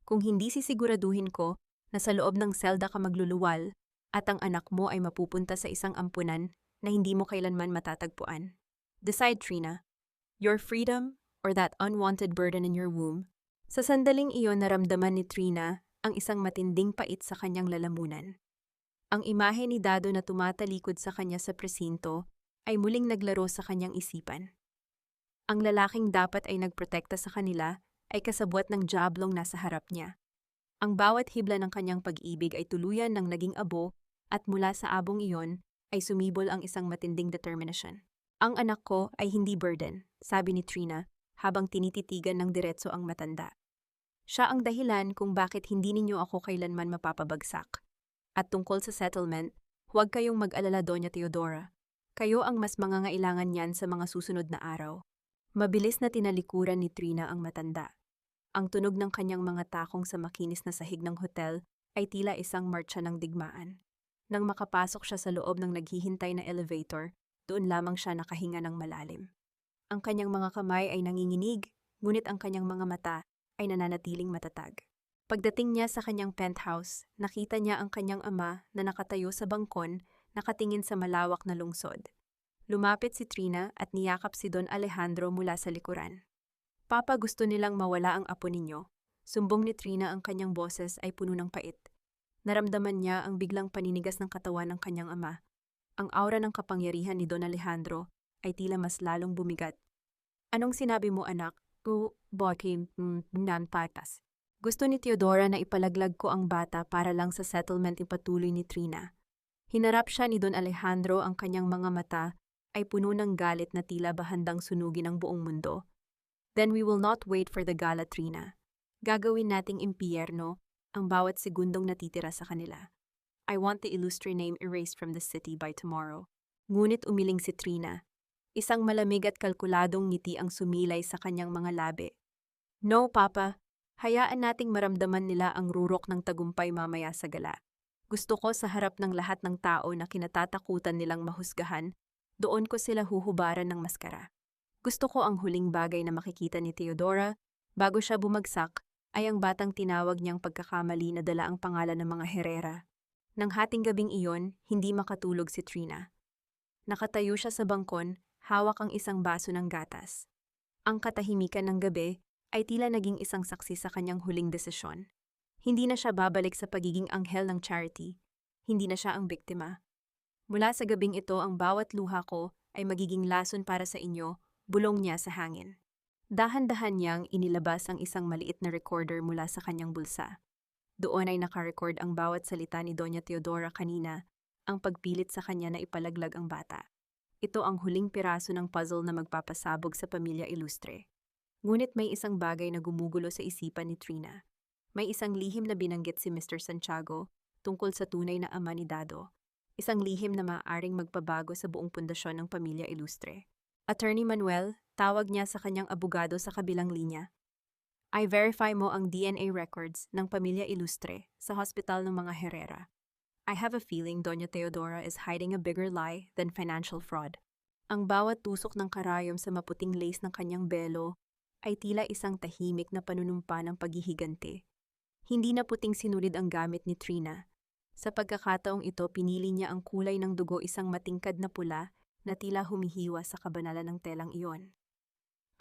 Kung hindi sisiguraduhin ko na sa loob ng selda ka magluluwal at ang anak mo ay mapupunta sa isang ampunan na hindi mo kailanman matatagpuan. Decide, Trina. Your freedom or that unwanted burden in your womb. Sa sandaling iyon, naramdaman ni Trina ang isang matinding pait sa kanyang lalamunan. Ang imahe ni Dado na tumatalikod sa kanya sa presinto ay muling naglaro sa kanyang isipan. Ang lalaking dapat ay nagprotekta sa kanila ay kasabwat ng diablong nasa harap niya. Ang bawat hibla ng kanyang pag-ibig ay tuluyan ng naging abo at mula sa abong iyon ay sumibol ang isang matinding determinasyon. Ang anak ko ay hindi burden, sabi ni Trina habang tinititigan ng diretso ang matanda. Siya ang dahilan kung bakit hindi ninyo ako kailanman mapapabagsak. At tungkol sa settlement, huwag kayong mag-alala, Doña Teodora. Kayo ang mas mangangailangan niyan sa mga susunod na araw. Mabilis na tinalikuran ni Trina ang matanda. Ang tunog ng kanyang mga takong sa makinis na sahig ng hotel ay tila isang marcha ng digmaan. Nang makapasok siya sa loob ng naghihintay na elevator, doon lamang siya nakahinga ng malalim. Ang kanyang mga kamay ay nanginginig, ngunit ang kanyang mga mata ay nananatiling matatag. Pagdating niya sa kanyang penthouse, nakita niya ang kanyang ama na nakatayo sa bangkon, nakatingin sa malawak na lungsod. Lumapit si Trina at niyakap si Don Alejandro mula sa likuran. Papa, gusto nilang mawala ang apo ninyo. Sumbong ni Trina, ang kanyang boses ay puno ng pait. Naramdaman niya ang biglang paninigas ng katawan ng kanyang ama. Ang aura ng kapangyarihan ni Don Alejandro ay tila mas lalong bumigat. Anong sinabi mo, anak? Patas. Gusto ni Teodora na ipalaglag ko ang bata para lang sa settlement, ipatuloy ni Trina. Hinarap siya ni Don Alejandro, ang kanyang mga mata ay puno ng galit na tila ba handang sunugin ang buong mundo. Then we will not wait for the gala, Trina. Gagawin nating impyerno ang bawat segundong natitira sa kanila. I want the illustre name erased from the city by tomorrow. Ngunit umiling si Trina. Isang malamig at kalkuladong ngiti ang sumilay sa kanyang mga labi. No, Papa. Hayaan nating maramdaman nila ang rurok ng tagumpay mamaya sa gala. Gusto ko sa harap ng lahat ng tao na kinatatakutan nilang mahusgahan, doon ko sila huhubaran ng maskara. Gusto ko ang huling bagay na makikita ni Teodora bago siya bumagsak ay ang batang tinawag niyang pagkakamali na dala ang pangalan ng mga Herrera. Nang hating gabing iyon, hindi makatulog si Trina. Nakatayo siya sa bangkon, hawak ang isang baso ng gatas. Ang katahimikan ng gabi ay tila naging isang saksi sa kanyang huling desisyon. Hindi na siya babalik sa pagiging anghel ng charity. Hindi na siya ang biktima. Mula sa gabing ito, ang bawat luha ko ay magiging lason para sa inyo, bulong niya sa hangin. Dahan-dahan niyang inilabas ang isang maliit na recorder mula sa kanyang bulsa. Doon ay nakarecord ang bawat salita ni Doña Teodora kanina, ang pagpilit sa kanya na ipalaglag ang bata. Ito ang huling piraso ng puzzle na magpapasabog sa pamilya Ilustre. Ngunit may isang bagay na gumugulo sa isipan ni Trina. May isang lihim na binanggit si Mr. Santiago tungkol sa tunay na ama ni Dado. Isang lihim na maaaring magpabago sa buong pundasyon ng pamilya Ilustre. Attorney Manuel, tawag niya sa kanyang abogado sa kabilang linya. I verify mo ang DNA records ng pamilya Ilustre sa hospital ng mga Herrera. I have a feeling Doña Teodora is hiding a bigger lie than financial fraud. Ang bawat tusok ng karayom sa maputing lace ng kanyang belo ay tila isang tahimik na panunumpa ng paghihigante. Hindi na puting sinulid ang gamit ni Trina. Sa pagkakataong ito, pinili niya ang kulay ng dugo, isang matingkad na pula na tila humihiwa sa kabanalan ng telang iyon.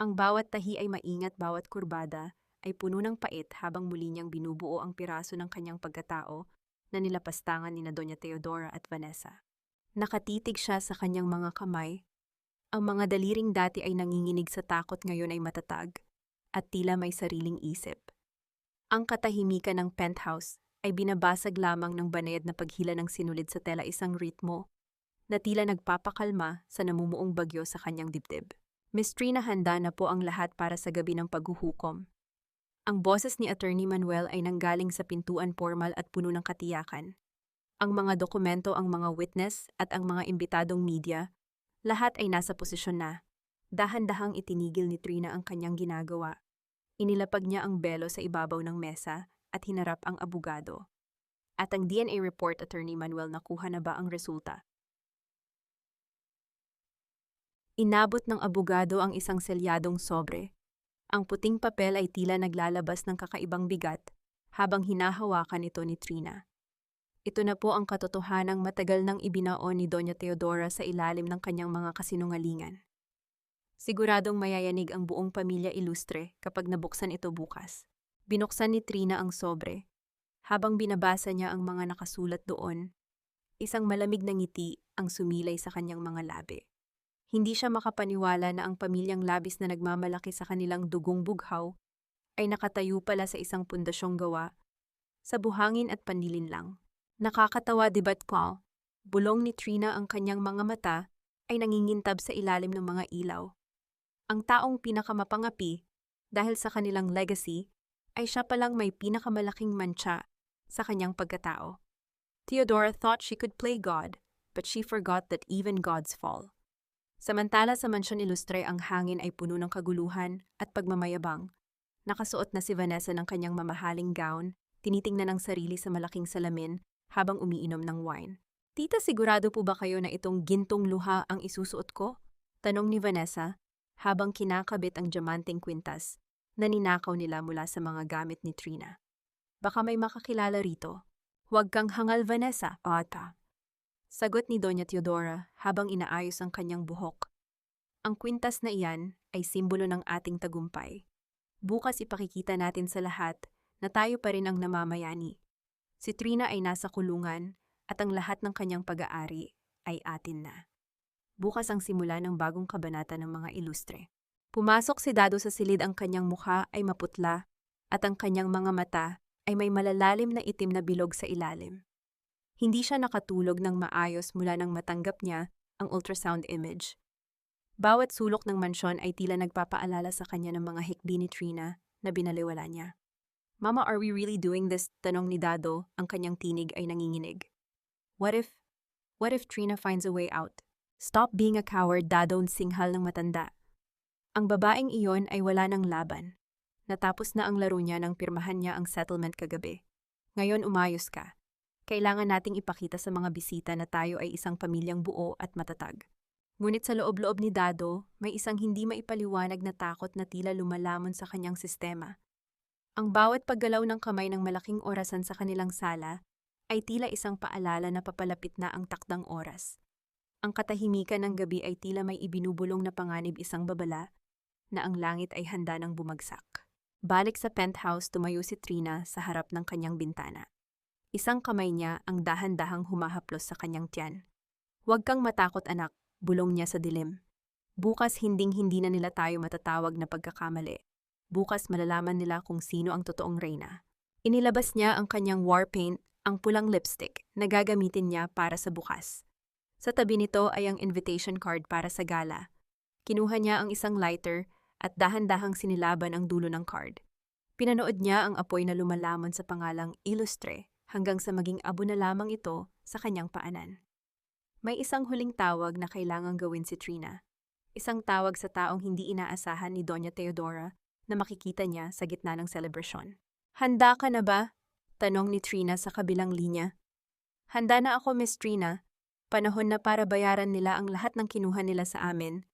Ang bawat tahi ay maingat, bawat kurbada ay puno ng pait habang muli niyang binubuo ang piraso ng kanyang pagkatao na nilapastangan ni Doña Teodora at Vanessa. Nakatitig siya sa kanyang mga kamay. Ang mga daliring dati ay nanginginig sa takot ngayon ay matatag at tila may sariling isip. Ang katahimikan ng penthouse ay binabasag lamang ng banayad na paghila ng sinulid sa tela, isang ritmo na tila nagpapakalma sa namumuong bagyo sa kanyang dibdib. Miss Trina, handa na po ang lahat para sa gabi ng paghuhukom. Ang boses ni Attorney Manuel ay nanggaling sa pintuan, formal at puno ng katiyakan. Ang mga dokumento, ang mga witness at ang mga imbitadong media, lahat ay nasa posisyon na. Dahan-dahang itinigil ni Trina ang kanyang ginagawa. Inilapag niya ang belo sa ibabaw ng mesa at hinarap ang abogado. At ang DNA report, Attorney Manuel, nakuha na ba ang resulta? Inabot ng abogado ang isang selyadong sobre. Ang puting papel ay tila naglalabas ng kakaibang bigat habang hinahawakan ito ni Trina. Ito na po ang katotohanang matagal nang ibinaon ni Doña Teodora sa ilalim ng kanyang mga kasinungalingan. Siguradong mayayanig ang buong pamilya Ilustre kapag nabuksan ito bukas. Binuksan ni Trina ang sobre. Habang binabasa niya ang mga nakasulat doon, isang malamig na ngiti ang sumilay sa kanyang mga labi. Hindi siya makapaniwala na ang pamilyang labis na nagmamalaki sa kanilang dugong bughaw ay nakatayo pala sa isang pundasyong gawa sa buhangin at panlilinlang. Nakakatawa, diba't Paul? Bulong ni Trina, ang kanyang mga mata ay nangingintab sa ilalim ng mga ilaw. Ang taong pinakamapangapi dahil sa kanilang legacy ay siya palang may pinakamalaking mantsa sa kanyang pagkatao. Theodora thought she could play God, but she forgot that even gods fall. Samantala sa Mansyon Ilustre, ang hangin ay puno ng kaguluhan at pagmamayabang. Nakasuot na si Vanessa ng kanyang mamahaling gown, tinitingnan ang sarili sa malaking salamin habang umiinom ng wine. Tita, sigurado po ba kayo na itong gintong luha ang isusuot ko? Tanong ni Vanessa habang kinakabit ang diamanteng kwintas na ninakaw nila mula sa mga gamit ni Trina. Baka may makakilala rito. Huwag kang hangal, Vanessa. Ata. Sagot ni Doña Teodora habang inaayos ang kanyang buhok. Ang kwintas na iyan ay simbolo ng ating tagumpay. Bukas ipakikita natin sa lahat na tayo pa rin ang namamayani. Si Trina ay nasa kulungan at ang lahat ng kanyang pag-aari ay atin na. Bukas ang simula ng bagong kabanata ng mga Ilustre. Pumasok si Dado sa silid, ang kanyang mukha ay maputla at ang kanyang mga mata ay may malalalim na itim na bilog sa ilalim. Hindi siya nakatulog ng maayos mula nang matanggap niya ang ultrasound image. Bawat sulok ng mansyon ay tila nagpapaalala sa kanya ng mga hikbi ni Trina na binaliwala niya. Mama, are we really doing this? Tanong ni Dado, ang kanyang tinig ay nanginginig. What if Trina finds a way out? Stop being a coward, Dado, singhal ng matanda. Ang babaeng iyon ay wala ng laban. Natapos na ang laro niya nang pirmahan niya ang settlement kagabi. Ngayon umayos ka. Kailangan nating ipakita sa mga bisita na tayo ay isang pamilyang buo at matatag. Ngunit sa loob-loob ni Dado, may isang hindi maipaliwanag na takot na tila lumalamon sa kanyang sistema. Ang bawat paggalaw ng kamay ng malaking orasan sa kanilang sala ay tila isang paalala na papalapit na ang takdang oras. Ang katahimikan ng gabi ay tila may ibinubulong na panganib, isang babala na ang langit ay handa ng bumagsak. Balik sa penthouse, tumayo si Trina sa harap ng kanyang bintana. Isang kamay niya ang dahan-dahang humahaplos sa kanyang tiyan. Huwag kang matakot, anak, bulong niya sa dilim. Bukas hinding-hindi na nila tayo matatawag na pagkakamali. Bukas malalaman nila kung sino ang totoong reyna. Inilabas niya ang kanyang war paint, ang pulang lipstick na gagamitin niya para sa bukas. Sa tabi nito ay ang invitation card para sa gala. Kinuha niya ang isang lighter at dahan-dahang sinilaban ang dulo ng card. Pinanood niya ang apoy na lumalamon sa pangalang Ilustre hanggang sa maging abo na lamang ito sa kanyang paanan. May isang huling tawag na kailangang gawin si Trina. Isang tawag sa taong hindi inaasahan ni Doña Teodora na makikita niya sa gitna ng selebrasyon. Handa ka na ba? Tanong ni Trina sa kabilang linya. Handa na ako, Miss Trina. Panahon na para bayaran nila ang lahat ng kinuha nila sa amin.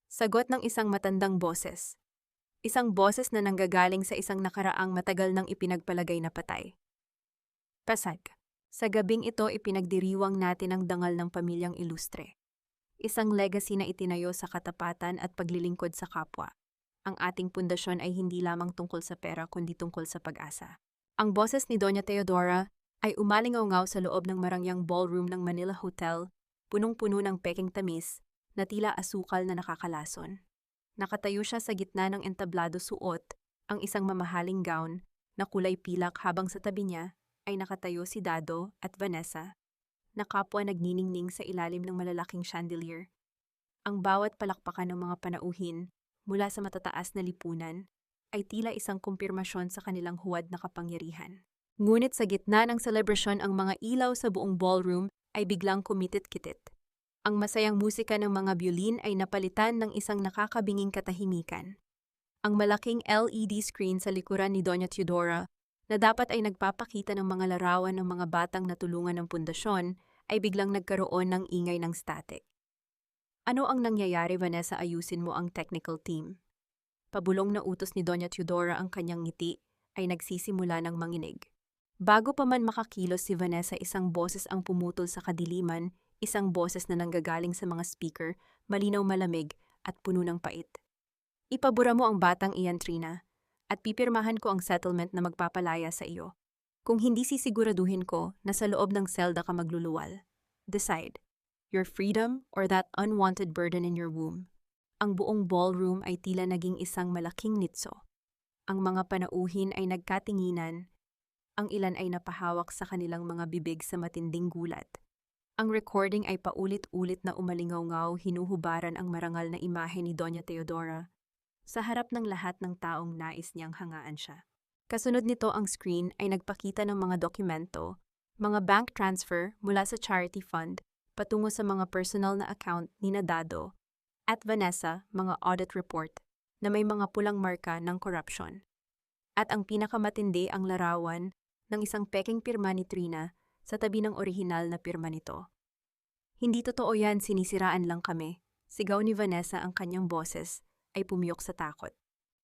Sagot ng isang matandang boses. Isang boses na nanggagaling sa isang nakaraang matagal nang ipinagpalagay na patay. Pasag. Sa gabing ito ipinagdiriwang natin ang dangal ng pamilyang ilustre. Isang legacy na itinayo sa katapatan at paglilingkod sa kapwa. Ang ating pundasyon ay hindi lamang tungkol sa pera kundi tungkol sa pag-asa. Ang boses ni Doña Teodora ay umalingaw-ngaw sa loob ng marangyang ballroom ng Manila Hotel, punong-puno ng peking tamis na tila asukal na nakakalason. Nakatayo siya sa gitna ng entablado suot, ang isang mamahaling gown na kulay pilak habang sa tabi niya ay nakatayo si Dado at Vanessa, na kapwa nagniningning sa ilalim ng malalaking chandelier. Ang bawat palakpakan ng mga panauhin mula sa matataas na lipunan ay tila isang kumpirmasyon sa kanilang huwad na kapangyarihan. Ngunit sa gitna ng selebrasyon ang mga ilaw sa buong ballroom ay biglang kumitit-kitit. Ang masayang musika ng mga violin ay napalitan ng isang nakakabinging katahimikan. Ang malaking LED screen sa likuran ni Doña Teodora na dapat ay nagpapakita ng mga larawan ng mga batang natulungan ng pundasyon ay biglang nagkaroon ng ingay ng static. Ano ang nangyayari, Vanessa? Ayusin mo ang technical team. Pabulong na utos ni Doña Teodora. Ang kanyang ngiti ay nagsisimula ng manginig. Bago pa man makakilos si Vanessa, isang boses ang pumutol sa kadiliman, isang boses na nanggagaling sa mga speaker, malinaw, malamig at puno ng pait. Ipabura mo ang batang iyan, Trina, at pipirmahan ko ang settlement na magpapalaya sa iyo. Kung hindi, sisiguraduhin ko na sa loob ng selda ka magluluwal. Decide, your freedom or that unwanted burden in your womb. Ang buong ballroom ay tila naging isang malaking nitso. Ang mga panauhin ay nagkatinginan, ang ilan ay napahawak sa kanilang mga bibig sa matinding gulat. Ang recording ay paulit-ulit na umalingaw-ngaw, hinuhubaran ang marangal na imahe ni Doña Teodora sa harap ng lahat ng taong nais niyang hangaan siya. Kasunod nito, ang screen ay nagpakita ng mga dokumento, mga bank transfer mula sa charity fund patungo sa mga personal na account ni Dado at Vanessa, mga audit report na may mga pulang marka ng corruption. At ang pinakamatindi, ang larawan ng isang peking pirma ni Trina sa tabi ng orihinal na pirma nito. Hindi totoo yan, sinisiraan lang kami. Sigaw ni Vanessa. Ang kanyang boses ay pumiyok sa takot.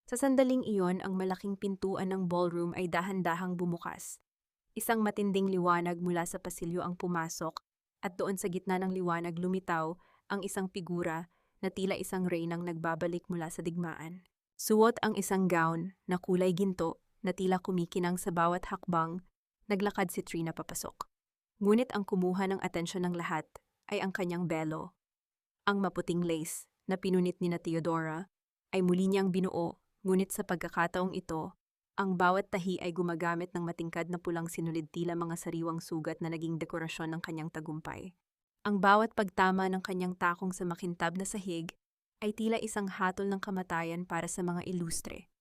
Sa sandaling iyon, ang malaking pintuan ng ballroom ay dahan-dahang bumukas. Isang matinding liwanag mula sa pasilyo ang pumasok at doon sa gitna ng liwanag lumitaw ang isang figura na tila isang reynang nagbabalik mula sa digmaan. Suot ang isang gown na kulay ginto na tila kumikinang sa bawat hakbang, naglakad si Trina papasok. Ngunit ang kumuha ng atensyon ng lahat ay ang kanyang belo. Ang maputing lace na pinunit ni Teodora ay muli niyang binuo, ngunit sa pagkakataong ito, ang bawat tahi ay gumagamit ng matingkad na pulang sinulid, tila mga sariwang sugat na naging dekorasyon ng kanyang tagumpay. Ang bawat pagtama ng kanyang takong sa makintab na sahig ay tila isang hatol ng kamatayan para sa mga ilustre.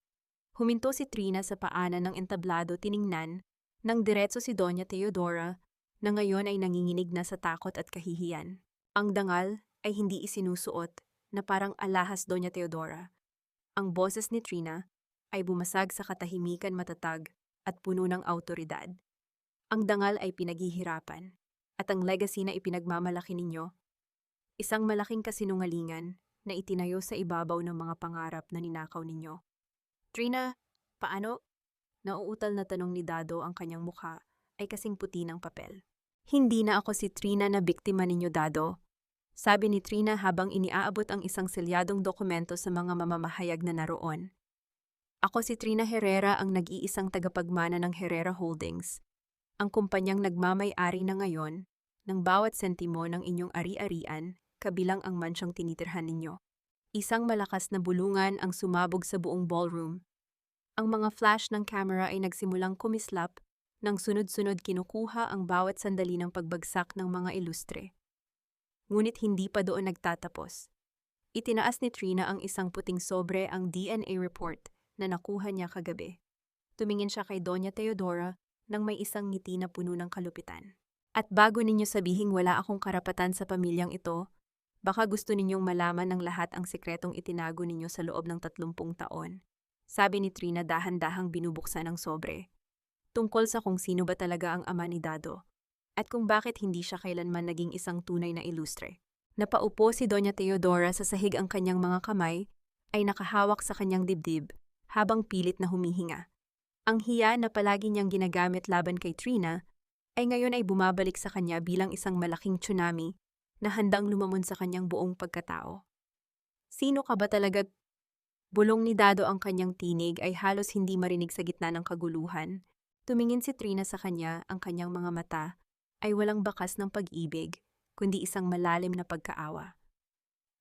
Huminto si Trina sa paanan ng entablado, tiningnan ng diretso si Doña Teodora na ngayon ay nanginginig na sa takot at kahihiyan. Ang dangal ay hindi isinusuot na parang alahas, Doña Teodora. Ang boses ni Trina ay bumasag sa katahimikan, matatag at puno ng awtoridad. Ang dangal ay pinaghihirapan at ang legacy na ipinagmamalaki ninyo, isang malaking kasinungalingan na itinayo sa ibabaw ng mga pangarap na ninakaw ninyo. Trina, paano? Nauutal na tanong ni Dado. Ang kanyang mukha ay kasing puti ng papel. Hindi na ako si Trina na biktima ninyo, Dado. Sabi ni Trina habang iniaabot ang isang selyadong dokumento sa mga mamamahayag na naroon. Ako si Trina Herrera, ang nag-iisang tagapagmana ng Herrera Holdings, ang kumpanyang nagmamay-ari na ngayon ng bawat sentimo ng inyong ari-arian, kabilang ang mansyang tinitirhan ninyo. Isang malakas na bulungan ang sumabog sa buong ballroom. Ang mga flash ng camera ay nagsimulang kumislap nang sunod-sunod kinukuha ang bawat sandali ng pagbagsak ng mga ilustre. Ngunit hindi pa doon nagtatapos. Itinaas ni Trina ang isang puting sobre, ang DNA report na nakuha niya kagabi. Tumingin siya kay Doña Teodora nang may isang ngiti na puno ng kalupitan. At bago ninyo sabihing wala akong karapatan sa pamilyang ito, baka gusto ninyong malaman ng lahat ang sikretong itinago ninyo sa loob ng 30 taon. Sabi ni Trina, dahan-dahang binubuksan ang sobre. Tungkol sa kung sino ba talaga ang ama ni Dado at kung bakit hindi siya kailanman naging isang tunay na ilustre. Napaupo si Doña Teodora sa sahig, ang kanyang mga kamay ay nakahawak sa kanyang dibdib habang pilit na humihinga. Ang hiya na palagi niyang ginagamit laban kay Trina ay ngayon ay bumabalik sa kanya bilang isang malaking tsunami na handang lumamon sa kanyang buong pagkatao. Sino ka ba talaga? Bulong ni Dado ang kanyang tinig ay halos hindi marinig sa gitna ng kaguluhan. Tumingin si Trina sa kanya, ang kanyang mga mata ay walang bakas ng pag-ibig, kundi isang malalim na pagkaawa.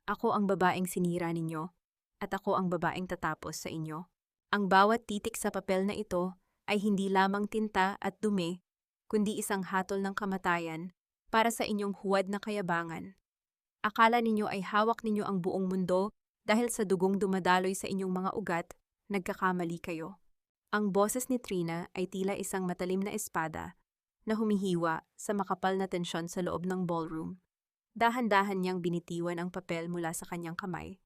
Ako ang babaeng sinira ninyo, at ako ang babaeng tatapos sa inyo. Ang bawat titik sa papel na ito ay hindi lamang tinta at dumi, kundi isang hatol ng kamatayan para sa inyong huwad na kayabangan. Akala ninyo ay hawak ninyo ang buong mundo dahil sa dugong dumadaloy sa inyong mga ugat, nagkakamali kayo. Ang boses ni Trina ay tila isang matalim na espada na humihiwa sa makapal na tensyon sa loob ng ballroom. Dahan-dahan niyang binitiwan ang papel mula sa kanyang kamay.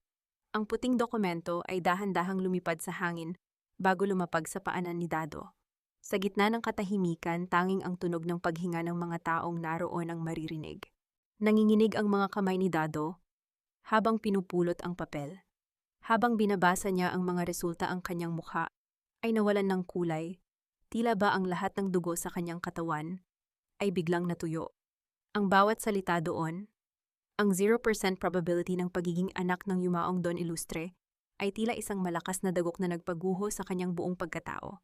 Ang puting dokumento ay dahan-dahang lumipad sa hangin bago lumapag sa paanan ni Dado. Sa gitna ng katahimikan, tanging ang tunog ng paghinga ng mga taong naroon ang maririnig. Nanginginig ang mga kamay ni Dado habang pinupulot ang papel. Habang binabasa niya ang mga resulta, ang kanyang mukha ay nawalan ng kulay. Tila ba ang lahat ng dugo sa kanyang katawan ay biglang natuyo. Ang bawat salita doon, ang 0% probability ng pagiging anak ng yumaong Don Ilustre, ay tila isang malakas na dagok na nagpaguho sa kanyang buong pagkatao.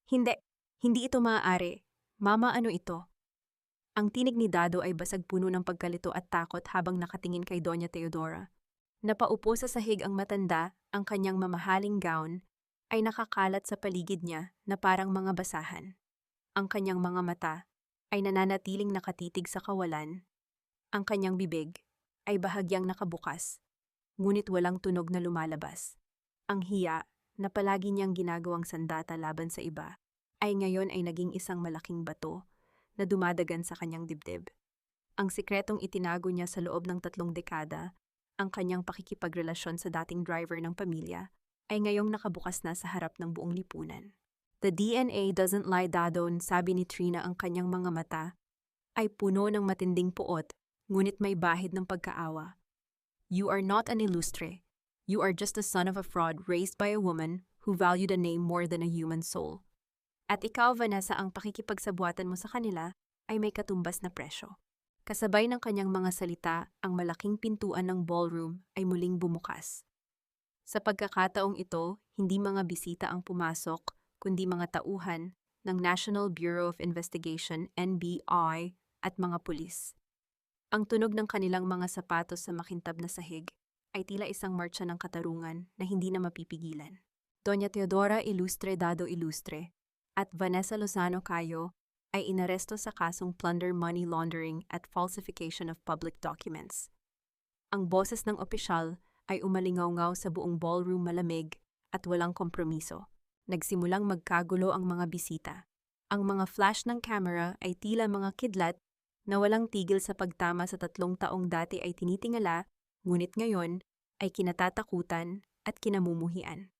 Hindi ito maaari. Mama, ano ito? Ang tinig ni Dado ay basag puno ng pagkalito at takot habang nakatingin kay Doña Teodora. Napaupo sa sahig ang matanda, ang kanyang mamahaling gown ay nakakalat sa paligid niya na parang mga basahan. Ang kanyang mga mata ay nananatiling nakatitig sa kawalan. Ang kanyang bibig ay bahagyang nakabukas, ngunit walang tunog na lumalabas. Ang hiya na palagi niyang ginagawang sandata laban sa iba ay ngayon ay naging isang malaking bato na dumadagan sa kanyang dibdib. Ang sikretong itinago niya sa loob ng 3 dekada, ang kanyang pakikipagrelasyon sa dating driver ng pamilya, ay ngayong nakabukas na sa harap ng buong lipunan. The DNA doesn't lie, Dado, sabi ni Trina, ang kanyang mga mata ay puno ng matinding puot, ngunit may bahid ng pagkaawa. You are not an Ilustre. You are just a son of a fraud raised by a woman who valued a name more than a human soul. At ikaw, Vanessa, ang pakikipagsabuatan mo sa kanila ay may katumbas na presyo. Kasabay ng kanyang mga salita, ang malaking pintuan ng ballroom ay muling bumukas. Sa pagkakataong ito, hindi mga bisita ang pumasok, kundi mga tauhan ng National Bureau of Investigation, NBI, at mga pulis. Ang tunog ng kanilang mga sapatos sa makintab na sahig ay tila isang marcha ng katarungan na hindi na mapipigilan. Doña Teodora Ilustre, Dado Ilustre, at Vanessa Lozano Cayo ay inaresto sa kasong plunder, money laundering at falsification of public documents. Ang boses ng opisyal ay umalingaw-ngaw sa buong ballroom, malamig at walang kompromiso. Nagsimulang magkagulo ang mga bisita. Ang mga flash ng camera ay tila mga kidlat na walang tigil sa pagtama sa 3 taong dati ay tinitingala, ngunit ngayon ay kinatatakutan at kinamumuhian.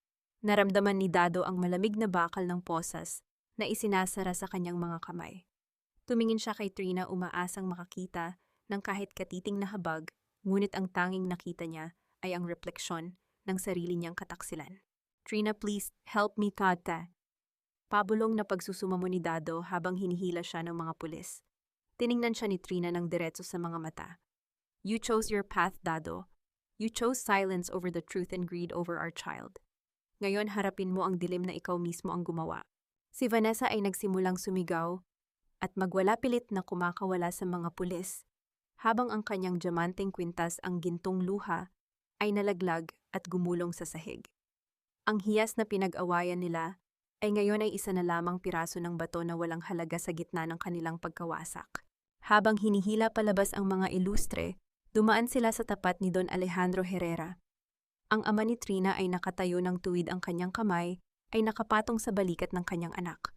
Naramdaman ni Dado ang malamig na bakal ng posas na isinasara sa kanyang mga kamay. Tumingin siya kay Trina, umaasang makakita ng kahit katiting na habag, ngunit ang tanging nakita niya ay ang refleksyon ng sarili niyang kataksilan. Trina, please, help me, Tata. Pabulong na pagsusumamo ni Dado habang hinihila siya ng mga pulis. Tiningnan siya ni Trina ng diretso sa mga mata. You chose your path, Dado. You chose silence over the truth and greed over our child. Ngayon harapin mo ang dilim na ikaw mismo ang gumawa. Si Vanessa ay nagsimulang sumigaw at magwala pilit na kumakawala sa mga pulis, habang ang kanyang diamanteng kwintas, ang gintong luha, ay nalaglag at gumulong sa sahig. Ang hiyas na pinag-awayan nila ay ngayon ay isa na lamang piraso ng bato na walang halaga sa gitna ng kanilang pagkawasak. Habang hinihila palabas ang mga Ilustre, dumaan sila sa tapat ni Don Alejandro Herrera. Ang ama ni Trina ay nakatayo ng tuwid, ang kanyang kamay ay nakapatong sa balikat ng kanyang anak.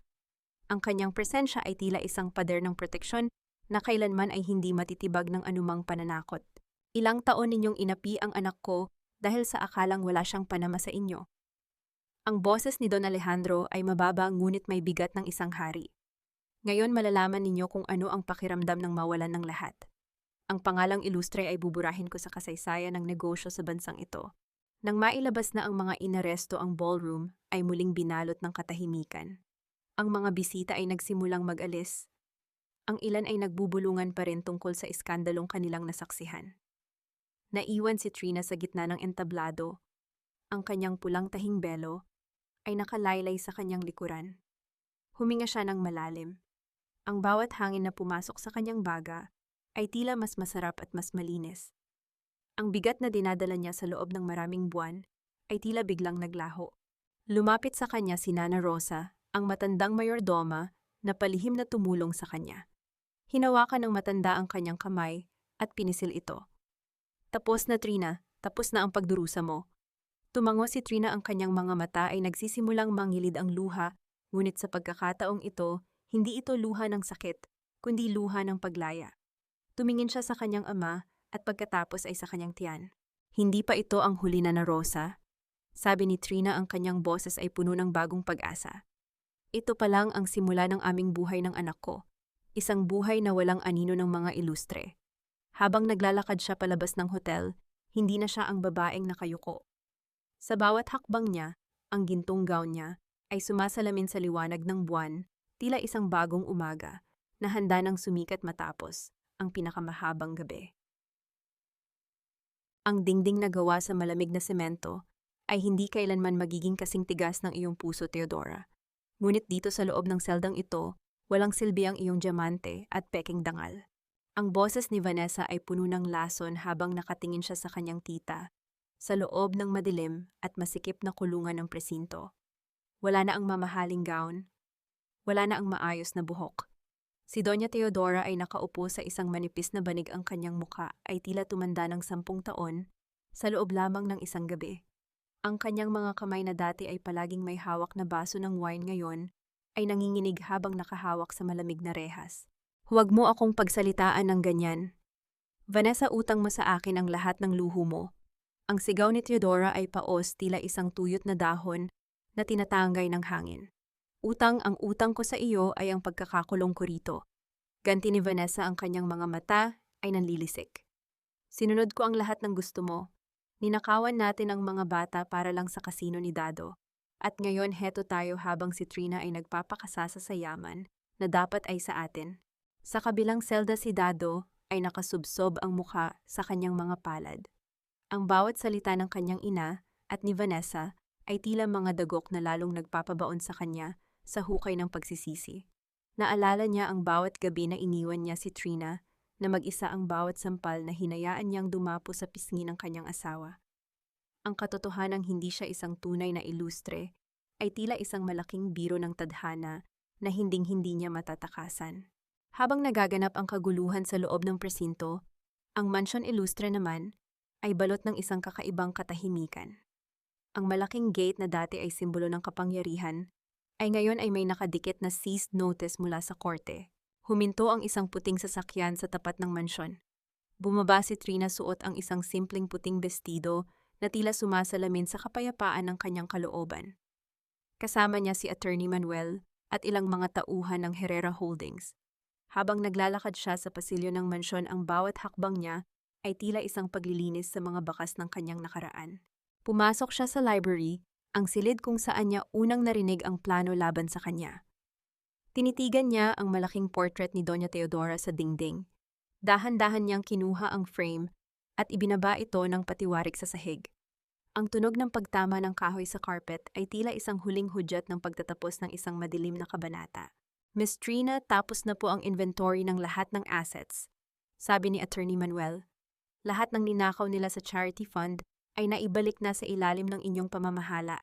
Ang kanyang presensya ay tila isang pader ng proteksyon na kailanman ay hindi matitibag ng anumang pananakot. Ilang taon ninyong inapi ang anak ko dahil sa akalang wala siyang panama sa inyo. Ang boses ni Don Alejandro ay mababa ngunit may bigat ng isang hari. Ngayon malalaman ninyo kung ano ang pakiramdam ng mawalan ng lahat. Ang pangalang Ilustre ay buburahin ko sa kasaysayan ng negosyo sa bansang ito. Nang mailabas na ang mga inaresto ang ballroom, ay muling binalot ng katahimikan. Ang mga bisita ay nagsimulang mag-alis. Ang ilan ay nagbubulungan pa rin tungkol sa iskandalong kanilang nasaksihan. Naiwan si Trina sa gitna ng entablado. Ang kanyang pulang tahing belo ay nakalaylay sa kanyang likuran. Huminga siya ng malalim. Ang bawat hangin na pumasok sa kanyang baga ay tila mas masarap at mas malinis. Ang bigat na dinadala niya sa loob ng maraming buwan ay tila biglang naglaho. Lumapit sa kanya si Nana Rosa, ang matandang mayordoma na palihim na tumulong sa kanya. Hinawakan ng matanda ang kanyang kamay at pinisil ito. Tapos na, Trina, tapos na ang pagdurusa mo. Tumango si Trina, ang kanyang mga mata ay nagsisimulang mangilid ang luha, ngunit sa pagkakataong ito, hindi ito luha ng sakit, kundi luha ng paglaya. Tumingin siya sa kanyang ama at pagkatapos ay sa kanyang tiyan. Hindi pa ito ang huli na Rosa. Sabi ni Trina, ang kanyang boses ay puno ng bagong pag-asa. Ito pa lang ang simula ng aming buhay ng anak ko. Isang buhay na walang anino ng mga ilustre. Habang naglalakad siya palabas ng hotel, hindi na siya ang babaeng nakayuko. Sa bawat hakbang niya, ang gintong gown niya ay sumasalamin sa liwanag ng buwan, tila isang bagong umaga na handa ng sumikat matapos ang pinakamahabang gabi. Ang dingding na gawa sa malamig na semento ay hindi kailanman magiging kasing tigas ng iyong puso, Theodora. Ngunit dito sa loob ng seldang ito, walang silbi ang iyong diamante at peking dangal. Ang boses ni Vanessa ay puno ng lason habang nakatingin siya sa kanyang tita, sa loob ng madilim at masikip na kulungan ng presinto. Wala na ang mamahaling gown, wala na ang maayos na buhok. Si Doña Teodora ay nakaupo sa isang manipis na banig, ang kanyang muka ay tila tumanda ng 10 taon sa loob lamang ng isang gabi. Ang kanyang mga kamay na dati ay palaging may hawak na baso ng wine ngayon ay nanginginig habang nakahawak sa malamig na rehas. Huwag mo akong pagsalitaan ng ganyan. Vanessa, utang mo sa akin ang lahat ng luho mo. Ang sigaw ni Teodora ay paos, tila isang tuyot na dahon na tinatangay ng hangin. Ang utang ko sa iyo ay ang pagkakakulong ko rito. Ganti ni Vanessa, ang kanyang mga mata ay nanlilisik. Sinunod ko ang lahat ng gusto mo. Ninakawan natin ang mga bata para lang sa kasino ni Dado. At ngayon heto tayo habang si Trina ay nagpapakasasa sa yaman na dapat ay sa atin. Sa kabilang selda si Dado ay nakasubsob ang mukha sa kanyang mga palad. Ang bawat salita ng kanyang ina at ni Vanessa ay tila mga dagok na lalong nagpapabaon sa kanya sa hukay ng pagsisisi. Naalala niya ang bawat gabi na iniwan niya si Trina, na mag-isa ang bawat sampal na hinayaan niyang dumapo sa pisngi ng kanyang asawa. Ang katotohanang hindi siya isang tunay na ilustre ay tila isang malaking biro ng tadhana na hinding-hindi niya matatakasan. Habang nagaganap ang kaguluhan sa loob ng presinto, ang mansyon ilustre naman ay balot ng isang kakaibang katahimikan. Ang malaking gate na dati ay simbolo ng kapangyarihan ay ngayon ay may nakadikit na ceased notice mula sa korte. Huminto ang isang puting sasakyan sa tapat ng mansyon. Bumaba si Trina, suot ang isang simpleng puting bestido na tila sumasalamin sa kapayapaan ng kanyang kalooban. Kasama niya si Attorney Manuel at ilang mga tauhan ng Herrera Holdings. Habang naglalakad siya sa pasilyo ng mansyon, ang bawat hakbang niya ay tila isang paglilinis sa mga bakas ng kanyang nakaraan. Pumasok siya sa library, ang silid kung saan niya unang narinig ang plano laban sa kanya. Tinitigan niya ang malaking portrait ni Doña Teodora sa dingding. Dahan-dahan niyang kinuha ang frame at ibinaba ito ng patiwarik sa sahig. Ang tunog ng pagtama ng kahoy sa carpet ay tila isang huling hudyat ng pagtatapos ng isang madilim na kabanata. Miss Trina, tapos na po ang inventory ng lahat ng assets, sabi ni Attorney Manuel. Lahat ng ninakaw nila sa charity fund ay naibalik na sa ilalim ng inyong pamamahala.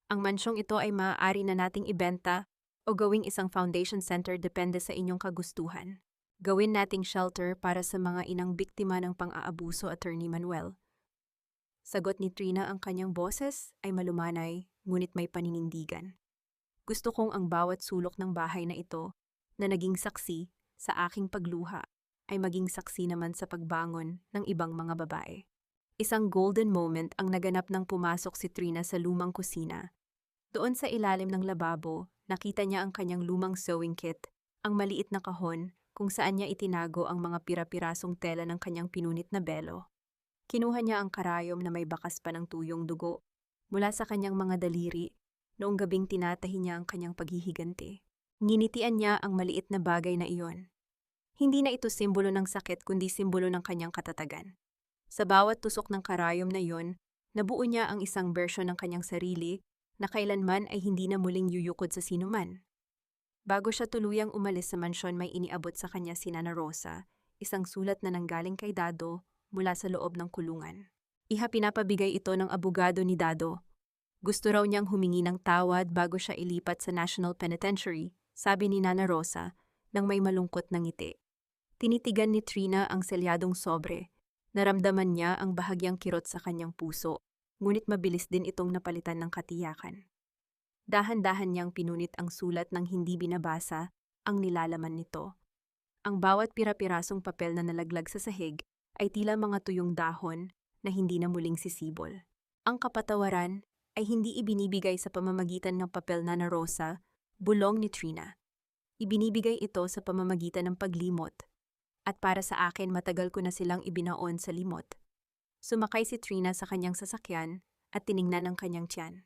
Ang mansyong ito ay maaari na nating ibenta o gawing isang foundation center, depende sa inyong kagustuhan. Gawin nating shelter para sa mga inang biktima ng pang-aabuso, Attorney Manuel. Sagot ni Trina, ang kanyang boses ay malumanay ngunit may paninindigan. Gusto kong ang bawat sulok ng bahay na ito na naging saksi sa aking pagluha ay maging saksi naman sa pagbangon ng ibang mga babae. Isang golden moment ang naganap nang pumasok si Trina sa lumang kusina. Doon sa ilalim ng lababo, nakita niya ang kanyang lumang sewing kit, ang maliit na kahon kung saan niya itinago ang mga pira-pirasong tela ng kanyang pinunit na belo. Kinuha niya ang karayom na may bakas pa ng tuyong dugo mula sa kanyang mga daliri noong gabing tinatahi niya ang kanyang paghihiganti. Nginitian niya ang maliit na bagay na iyon. Hindi na ito simbolo ng sakit kundi simbolo ng kanyang katatagan. Sa bawat tusok ng karayom na iyon, nabuo niya ang isang bersyon ng kanyang sarili na kailanman ay hindi na muling yuyukod sa sinuman. Bago siya tuluyang umalis sa mansyon, may iniabot sa kanya si Nana Rosa, isang sulat na nanggaling kay Dado mula sa loob ng kulungan. Pinapabigay ito ng abogado ni Dado. Gusto raw niyang humingi ng tawad bago siya ilipat sa National Penitentiary, sabi ni Nana Rosa nang may malungkot na ngiti. Tinitigan ni Trina ang selyadong sobre. Naramdaman niya ang bahagyang kirot sa kanyang puso, ngunit mabilis din itong napalitan ng katiyakan. Dahan-dahan niyang pinunit ang sulat ng hindi binabasa ang nilalaman nito. Ang bawat pira-pirasong papel na nalaglag sa sahig ay tila mga tuyong dahon na hindi na muling sisibol. Ang kapatawaran ay hindi ibinibigay sa pamamagitan ng papel na Rosa, bulong ni Trina. Ibinibigay ito sa pamamagitan ng paglimot. At para sa akin, matagal ko na silang ibinaon sa limot. Sumakay si Trina sa kanyang sasakyan at tiningnan ang kanyang tiyan.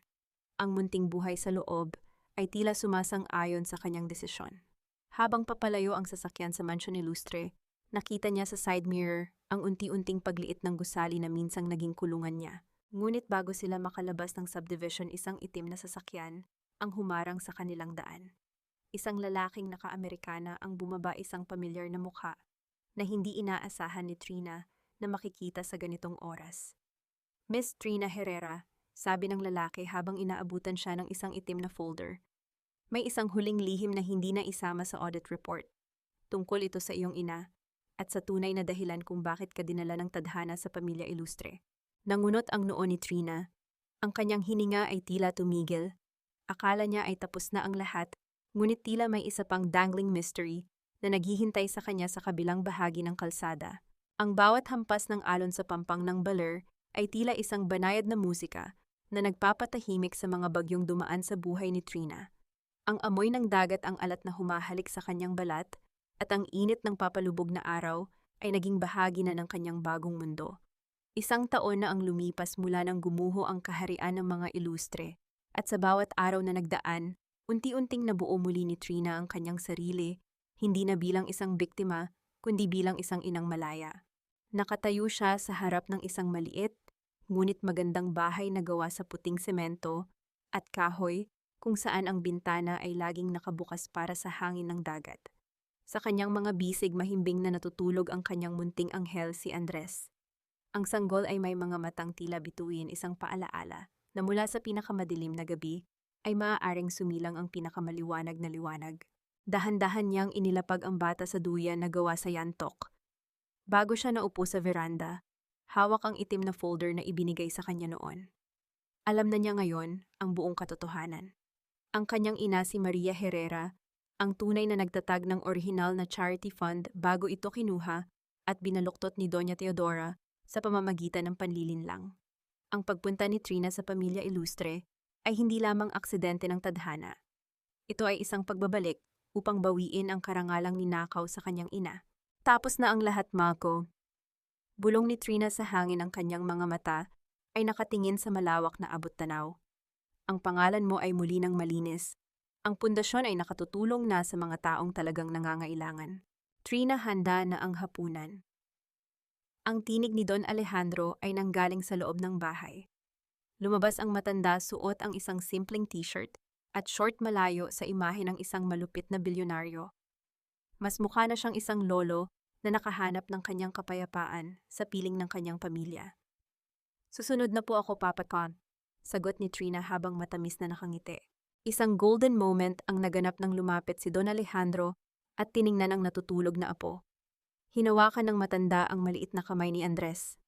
Ang munting buhay sa loob ay tila sumasang-ayon sa kanyang desisyon. Habang papalayo ang sasakyan sa Mansyon Ilustre, nakita niya sa side mirror ang unti-unting pagliit ng gusali na minsang naging kulungan niya. Ngunit bago sila makalabas ng subdivision, isang itim na sasakyan ang humarang sa kanilang daan. Isang lalaking naka-Amerikana ang bumaba, isang pamilyar na mukha na hindi inaasahan ni Trina na makikita sa ganitong oras. Miss Trina Herrera, sabi ng lalaki habang inaabutan siya ng isang itim na folder. May isang huling lihim na hindi na isama sa audit report. Tungkol ito sa iyong ina at sa tunay na dahilan kung bakit ka dinala ng tadhana sa Pamilya Ilustre. Nangunot ang noo ni Trina. Ang kanyang hininga ay tila tumigil. Akala niya ay tapos na ang lahat, ngunit tila may isa pang dangling mystery na naghihintay sa kanya sa kabilang bahagi ng kalsada. Ang bawat hampas ng alon sa pampang ng baler ay tila isang banayad na musika na nagpapatahimik sa mga bagyong dumaan sa buhay ni Trina. Ang amoy ng dagat ang alat na humahalik sa kanyang balat at ang init ng papalubog na araw ay naging bahagi na ng kanyang bagong mundo. Isang taon na ang lumipas mula nang gumuho ang kaharian ng mga Ilustre at sa bawat araw na nagdaan, unti-unting nabuo muli ni Trina ang kanyang sarili, hindi na bilang isang biktima, kundi bilang isang inang malaya. Nakatayo siya sa harap ng isang maliit, ngunit magandang bahay na gawa sa puting semento at kahoy, kung saan ang bintana ay laging nakabukas para sa hangin ng dagat. Sa kanyang mga bisig, mahimbing na natutulog ang kanyang munting anghel, si Andres. Ang sanggol ay may mga matang tila bituin, isang paalaala na mula sa pinakamadilim na gabi ay maaaring sumilang ang pinakamaliwanag na liwanag. Dahan-dahan niyang inilapag ang bata sa duyan na gawa sa yantok. Bago siya naupo sa veranda, hawak ang itim na folder na ibinigay sa kanya noon. Alam na niya ngayon ang buong katotohanan. Ang kanyang ina, si Maria Herrera, ang tunay na nagtatag ng orihinal na charity fund bago ito kinuha at binaluktot ni Doña Teodora sa pamamagitan ng panlilinlang. Ang pagpunta ni Trina sa Pamilya Ilustre ay hindi lamang aksidente ng tadhana. Ito ay isang pagbabalik upang bawiin ang karangalang ninakaw sa kanyang ina. Tapos na ang lahat, Mako. Bulong ni Trina sa hangin, ang kanyang mga mata ay nakatingin sa malawak na abot-tanaw. Ang pangalan mo ay muli ng malinis. Ang pundasyon ay nakatutulong na sa mga taong talagang nangangailangan. Trina, handa na ang hapunan. Ang tinig ni Don Alejandro ay nanggaling sa loob ng bahay. Lumabas ang matanda, suot ang isang simpleng t-shirt at short malayo sa imahe ng isang malupit na bilyonaryo. Mas mukha na siyang isang lolo na nakahanap ng kanyang kapayapaan sa piling ng kanyang pamilya. Susunod na po ako, Papa Con, sagot ni Trina habang matamis na nakangiti. Isang golden moment ang naganap nang lumapit si Don Alejandro at tiningnan ang natutulog na apo. Hinawakan ng matanda ang maliit na kamay ni Andres.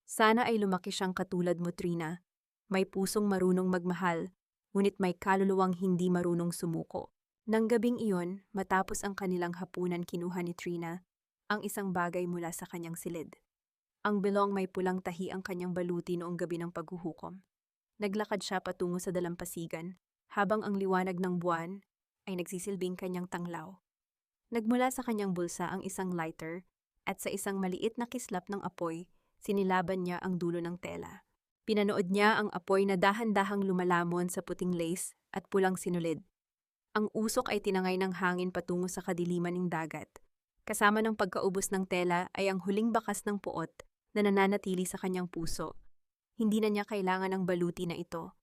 Sana ay lumaki siyang katulad mo, Trina. May pusong marunong magmahal, ngunit may kaluluwang hindi marunong sumuko. Nang gabing iyon, matapos ang kanilang hapunan, kinuha ni Trina ang isang bagay mula sa kanyang silid. Ang bilong may pulang tahi ang kanyang baluti noong gabi ng paghuhukom. Naglakad siya patungo sa dalampasigan, habang ang liwanag ng buwan ay nagsisilbing kanyang tanglaw. Nagmula sa kanyang bulsa ang isang lighter, at sa isang maliit na kislap ng apoy, Sinilaban niya ang dulo ng tela. Pinanood niya ang apoy na dahan-dahang lumalamon sa puting lace at pulang sinulid. Ang usok ay tinangay ng hangin patungo sa kadiliman ng dagat. Kasama ng pagkaubos ng tela ay ang huling bakas ng puot na nananatili sa kanyang puso. Hindi na niya kailangan ng baluti na ito.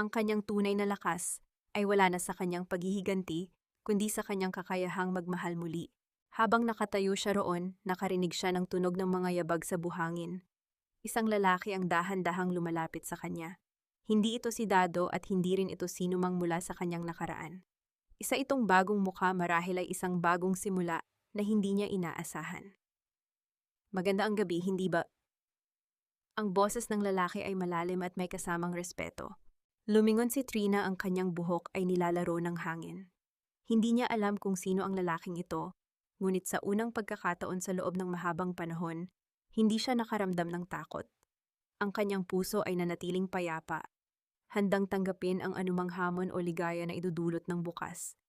Ang kanyang tunay na lakas ay wala na sa kanyang paghihiganti, kundi sa kanyang kakayahang magmahal muli. Habang nakatayo siya roon, nakarinig siya ng tunog ng mga yabag sa buhangin. Isang lalaki ang dahan-dahang lumalapit sa kanya. Hindi ito si Dado at hindi rin ito sinumang mula sa kanyang nakaraan. Isa itong bagong mukha, marahil ay isang bagong simula na hindi niya inaasahan. Maganda ang gabi, hindi ba? Ang boses ng lalaki ay malalim at may kasamang respeto. Lumingon si Trina, ang kanyang buhok ay nilalaro ng hangin. Hindi niya alam kung sino ang lalaking ito, ngunit sa unang pagkakataon sa loob ng mahabang panahon, hindi siya nakaramdam ng takot. Ang kanyang puso ay nanatiling payapa, handang tanggapin ang anumang hamon o ligaya na idudulot ng bukas.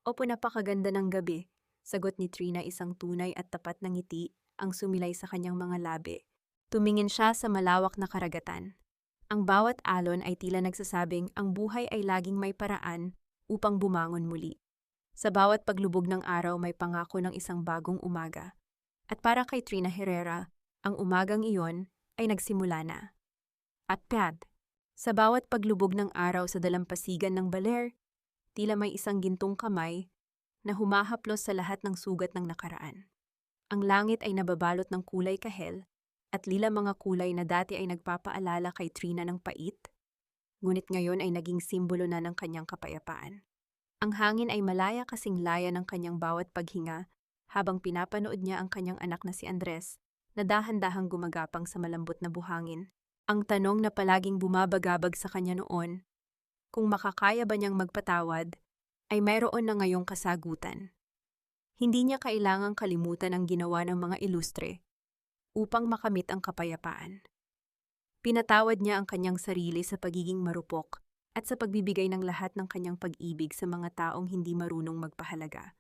Opo, napakaganda ng gabi, sagot ni Trina, isang tunay at tapat na ngiti ang sumilay sa kanyang mga labi. Tumingin siya sa malawak na karagatan. Ang bawat alon ay tila nagsasabing ang buhay ay laging may paraan upang bumangon muli. Sa bawat paglubog ng araw may pangako ng isang bagong umaga. At para kay Trina Herrera, ang umagang iyon ay nagsimula na. At Pat, sa bawat paglubog ng araw sa dalampasigan ng baler, tila may isang gintong kamay na humahaplos sa lahat ng sugat ng nakaraan. Ang langit ay nababalot ng kulay kahel at lila, mga kulay na dati ay nagpapaalala kay Trina ng pait, ngunit ngayon ay naging simbolo na ng kanyang kapayapaan. Ang hangin ay malaya kasing laya ng kanyang bawat paghinga habang pinapanood niya ang kanyang anak na si Andres na dahan-dahang gumagapang sa malambot na buhangin. Ang tanong na palaging bumabagabag sa kanya noon, kung makakaya ba niyang magpatawad, ay mayroon na ngayong kasagutan. Hindi niya kailangang kalimutan ang ginawa ng mga ilustre upang makamit ang kapayapaan. Pinatawad niya ang kanyang sarili sa pagiging marupok at sa pagbibigay ng lahat ng kanyang pag-ibig sa mga taong hindi marunong magpahalaga.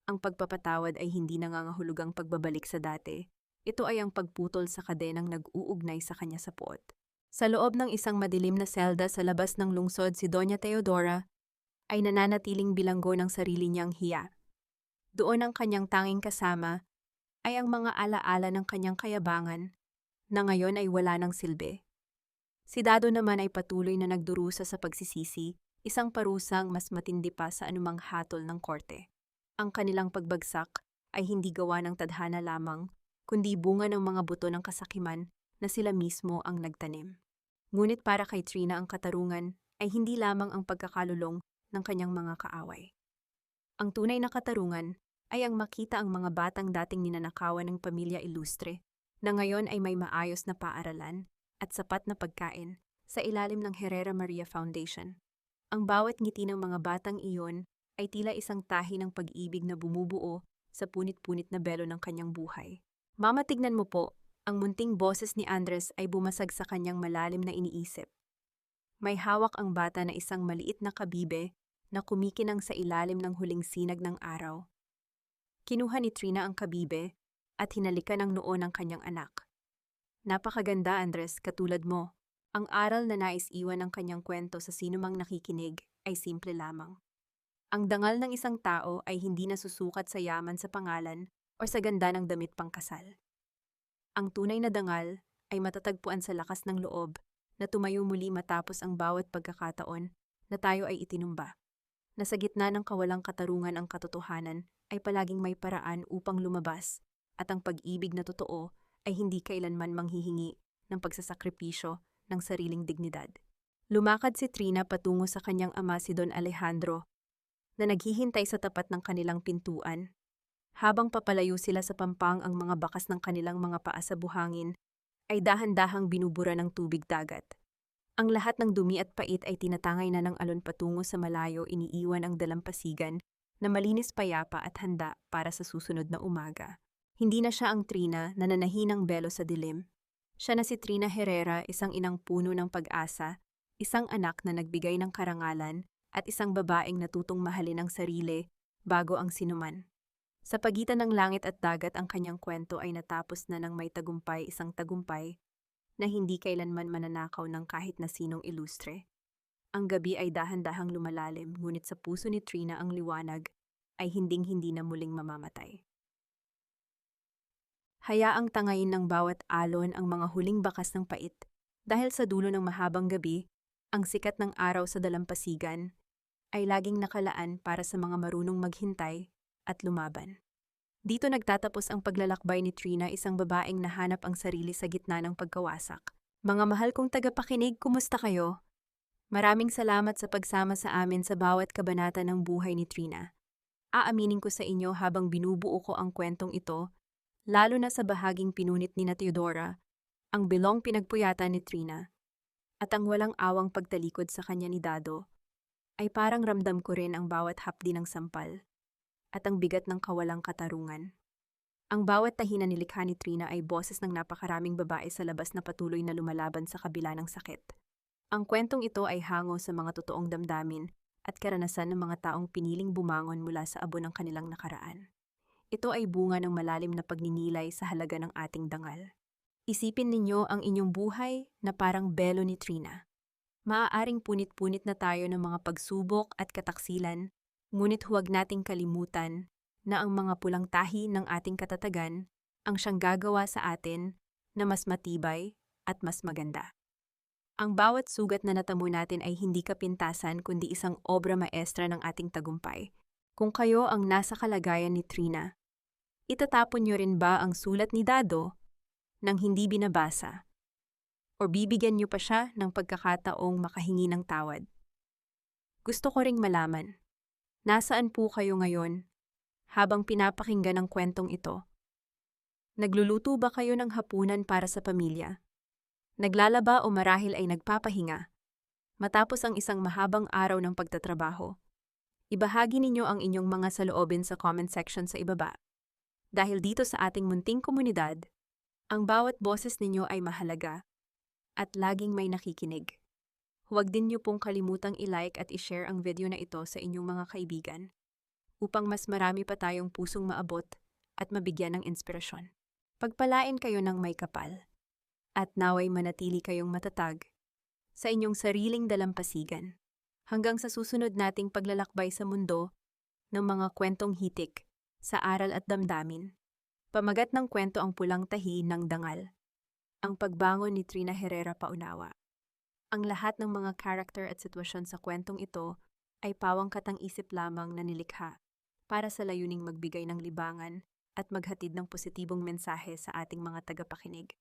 Ang pagpapatawad ay hindi nangangahulugang pagbabalik sa dati. Ito ay ang pagputol sa kadenang nag-uugnay sa kanya sa puot. Sa loob ng isang madilim na selda sa labas ng lungsod, si Doña Teodora ay nananatiling bilanggo ng sarili niyang hiya. Doon ang kanyang tanging kasama ay ang mga alaala ng kanyang kayabangan na ngayon ay wala ng silbi. Si Dado naman ay patuloy na nagdurusa sa pagsisisi, isang parusang mas matindi pa sa anumang hatol ng korte. Ang kanilang pagbagsak ay hindi gawa ng tadhana lamang, kundi bunga ng mga buto ng kasakiman na sila mismo ang nagtanim. Ngunit para kay Trina, ang katarungan ay hindi lamang ang pagkakalulong ng kanyang mga kaaway. Ang tunay na katarungan ay ang makita ang mga batang dating ninanakawan ng pamilya ilustre na ngayon ay may maayos na paaralan at sapat na pagkain sa ilalim ng Herrera Maria Foundation. Ang bawat ngiti ng mga batang iyon ay tila isang tahi ng pag-ibig na bumubuo sa punit-punit na belo ng kanyang buhay. Mama, tignan mo po, ang munting boses ni Andres ay bumasag sa kanyang malalim na iniisip. May hawak ang bata na isang maliit na kabibe na kumikinang sa ilalim ng huling sinag ng araw. Kinuha ni Trina ang kabibe at hinalikan ang noo ng kanyang anak. Napakaganda, Andres, katulad mo. Ang aral na nais iwan ng kanyang kwento sa sinumang nakikinig ay simple lamang. Ang dangal ng isang tao ay hindi nasusukat sa yaman sa pangalan o sa ganda ng damit pangkasal. Ang tunay na dangal ay matatagpuan sa lakas ng loob na tumayo muli matapos ang bawat pagkakataon na tayo ay itinumba. Na sa gitna ng kawalang katarungan, ang katotohanan ay palaging may paraan upang lumabas at ang pag-ibig na totoo ay hindi kailanman manghihingi ng pagsasakripisyo ng sariling dignidad. Lumakad si Trina patungo sa kanyang ama, si Don Alejandro, na naghihintay sa tapat ng kanilang pintuan. Habang papalayo sila sa pampang, ang mga bakas ng kanilang mga paa sa buhangin ay dahan-dahang binubura ng tubig dagat. Ang lahat ng dumi at pait ay tinatangay na ng alon patungo sa malayo, iniiwan ang dalampasigan na malinis, payapa at handa para sa susunod na umaga. Hindi na siya ang Trina na nanahinang belo sa dilim. Siya na si Trina Herrera, isang inang puno ng pag-asa, isang anak na nagbigay ng karangalan, at isang babaeng natutong mahalin ang sarili bago ang sinuman. Sa pagitan ng langit at dagat ang kanyang kwento ay natapos na ng may tagumpay, isang tagumpay na hindi kailanman mananakaw ng kahit na sinong ilustre. Ang gabi ay dahan-dahang lumalalim, ngunit sa puso ni Trina ang liwanag ay hinding-hindi na muling mamamatay. Hayaang tangayin ng bawat alon ang mga huling bakas ng pait. Dahil sa dulo ng mahabang gabi, ang sikat ng araw sa dalampasigan ay laging nakalaan para sa mga marunong maghintay at lumaban. Dito nagtatapos ang paglalakbay ni Trina, isang babaeng nahanap ang sarili sa gitna ng pagkawasak. Mga mahal kong tagapakinig, kumusta kayo? Maraming salamat sa pagsama sa amin sa bawat kabanata ng buhay ni Trina. Aaminin ko sa inyo habang binubuo ko ang kwentong ito, lalo na sa bahaging pinunit ni na Teodora, ang bilong pinagpuyatan ni Trina, at ang walang awang pagtalikod sa kanya ni Dado, ay parang ramdam ko rin ang bawat hapdi ng sampal at ang bigat ng kawalang katarungan. Ang bawat tahina nilikha ni Trina ay boses ng napakaraming babae sa labas na patuloy na lumalaban sa kabila ng sakit. Ang kwentong ito ay hango sa mga totoong damdamin at karanasan ng mga taong piniling bumangon mula sa abo ng kanilang nakaraan. Ito ay bunga ng malalim na pagninilay sa halaga ng ating dangal. Isipin ninyo ang inyong buhay na parang belo ni Trina. Maaaring punit-punit na tayo ng mga pagsubok at kataksilan, ngunit huwag nating kalimutan na ang mga pulang tahi ng ating katatagan ang siyang gagawa sa atin na mas matibay at mas maganda. Ang bawat sugat na natamo natin ay hindi kapintasan kundi isang obra maestra ng ating tagumpay. Kung kayo ang nasa kalagayan ni Trina, itatapon niyo rin ba ang sulat ni Dado nang hindi binabasa? O bibigyan niyo pa siya ng pagkakataong makahingi ng tawad? Gusto ko ring malaman, nasaan po kayo ngayon habang pinapakinggan ang kwentong ito? Nagluluto ba kayo ng hapunan para sa pamilya? Naglalaba o marahil ay nagpapahinga matapos ang isang mahabang araw ng pagtatrabaho? Ibahagi ninyo ang inyong mga saloobin sa comment section sa ibaba. Dahil dito sa ating munting komunidad, ang bawat boses ninyo ay mahalaga at laging may nakikinig. Huwag din niyo pong kalimutang i-like at i-share ang video na ito sa inyong mga kaibigan upang mas marami pa tayong pusong maabot at mabigyan ng inspirasyon. Pagpalain kayo ng may kapal at naway manatili kayong matatag sa inyong sariling dalampasigan. Hanggang sa susunod nating paglalakbay sa mundo ng mga kwentong hitik sa aral at damdamin. Pamagat ng kwento ang pulang tahi ng dangal. Ang pagbangon ni Trina Herrera Paunawa. Ang lahat ng mga karakter at sitwasyon sa kwentong ito ay pawang katang-isip lamang na nilikha para sa layuning magbigay ng libangan at maghatid ng positibong mensahe sa ating mga tagapakinig.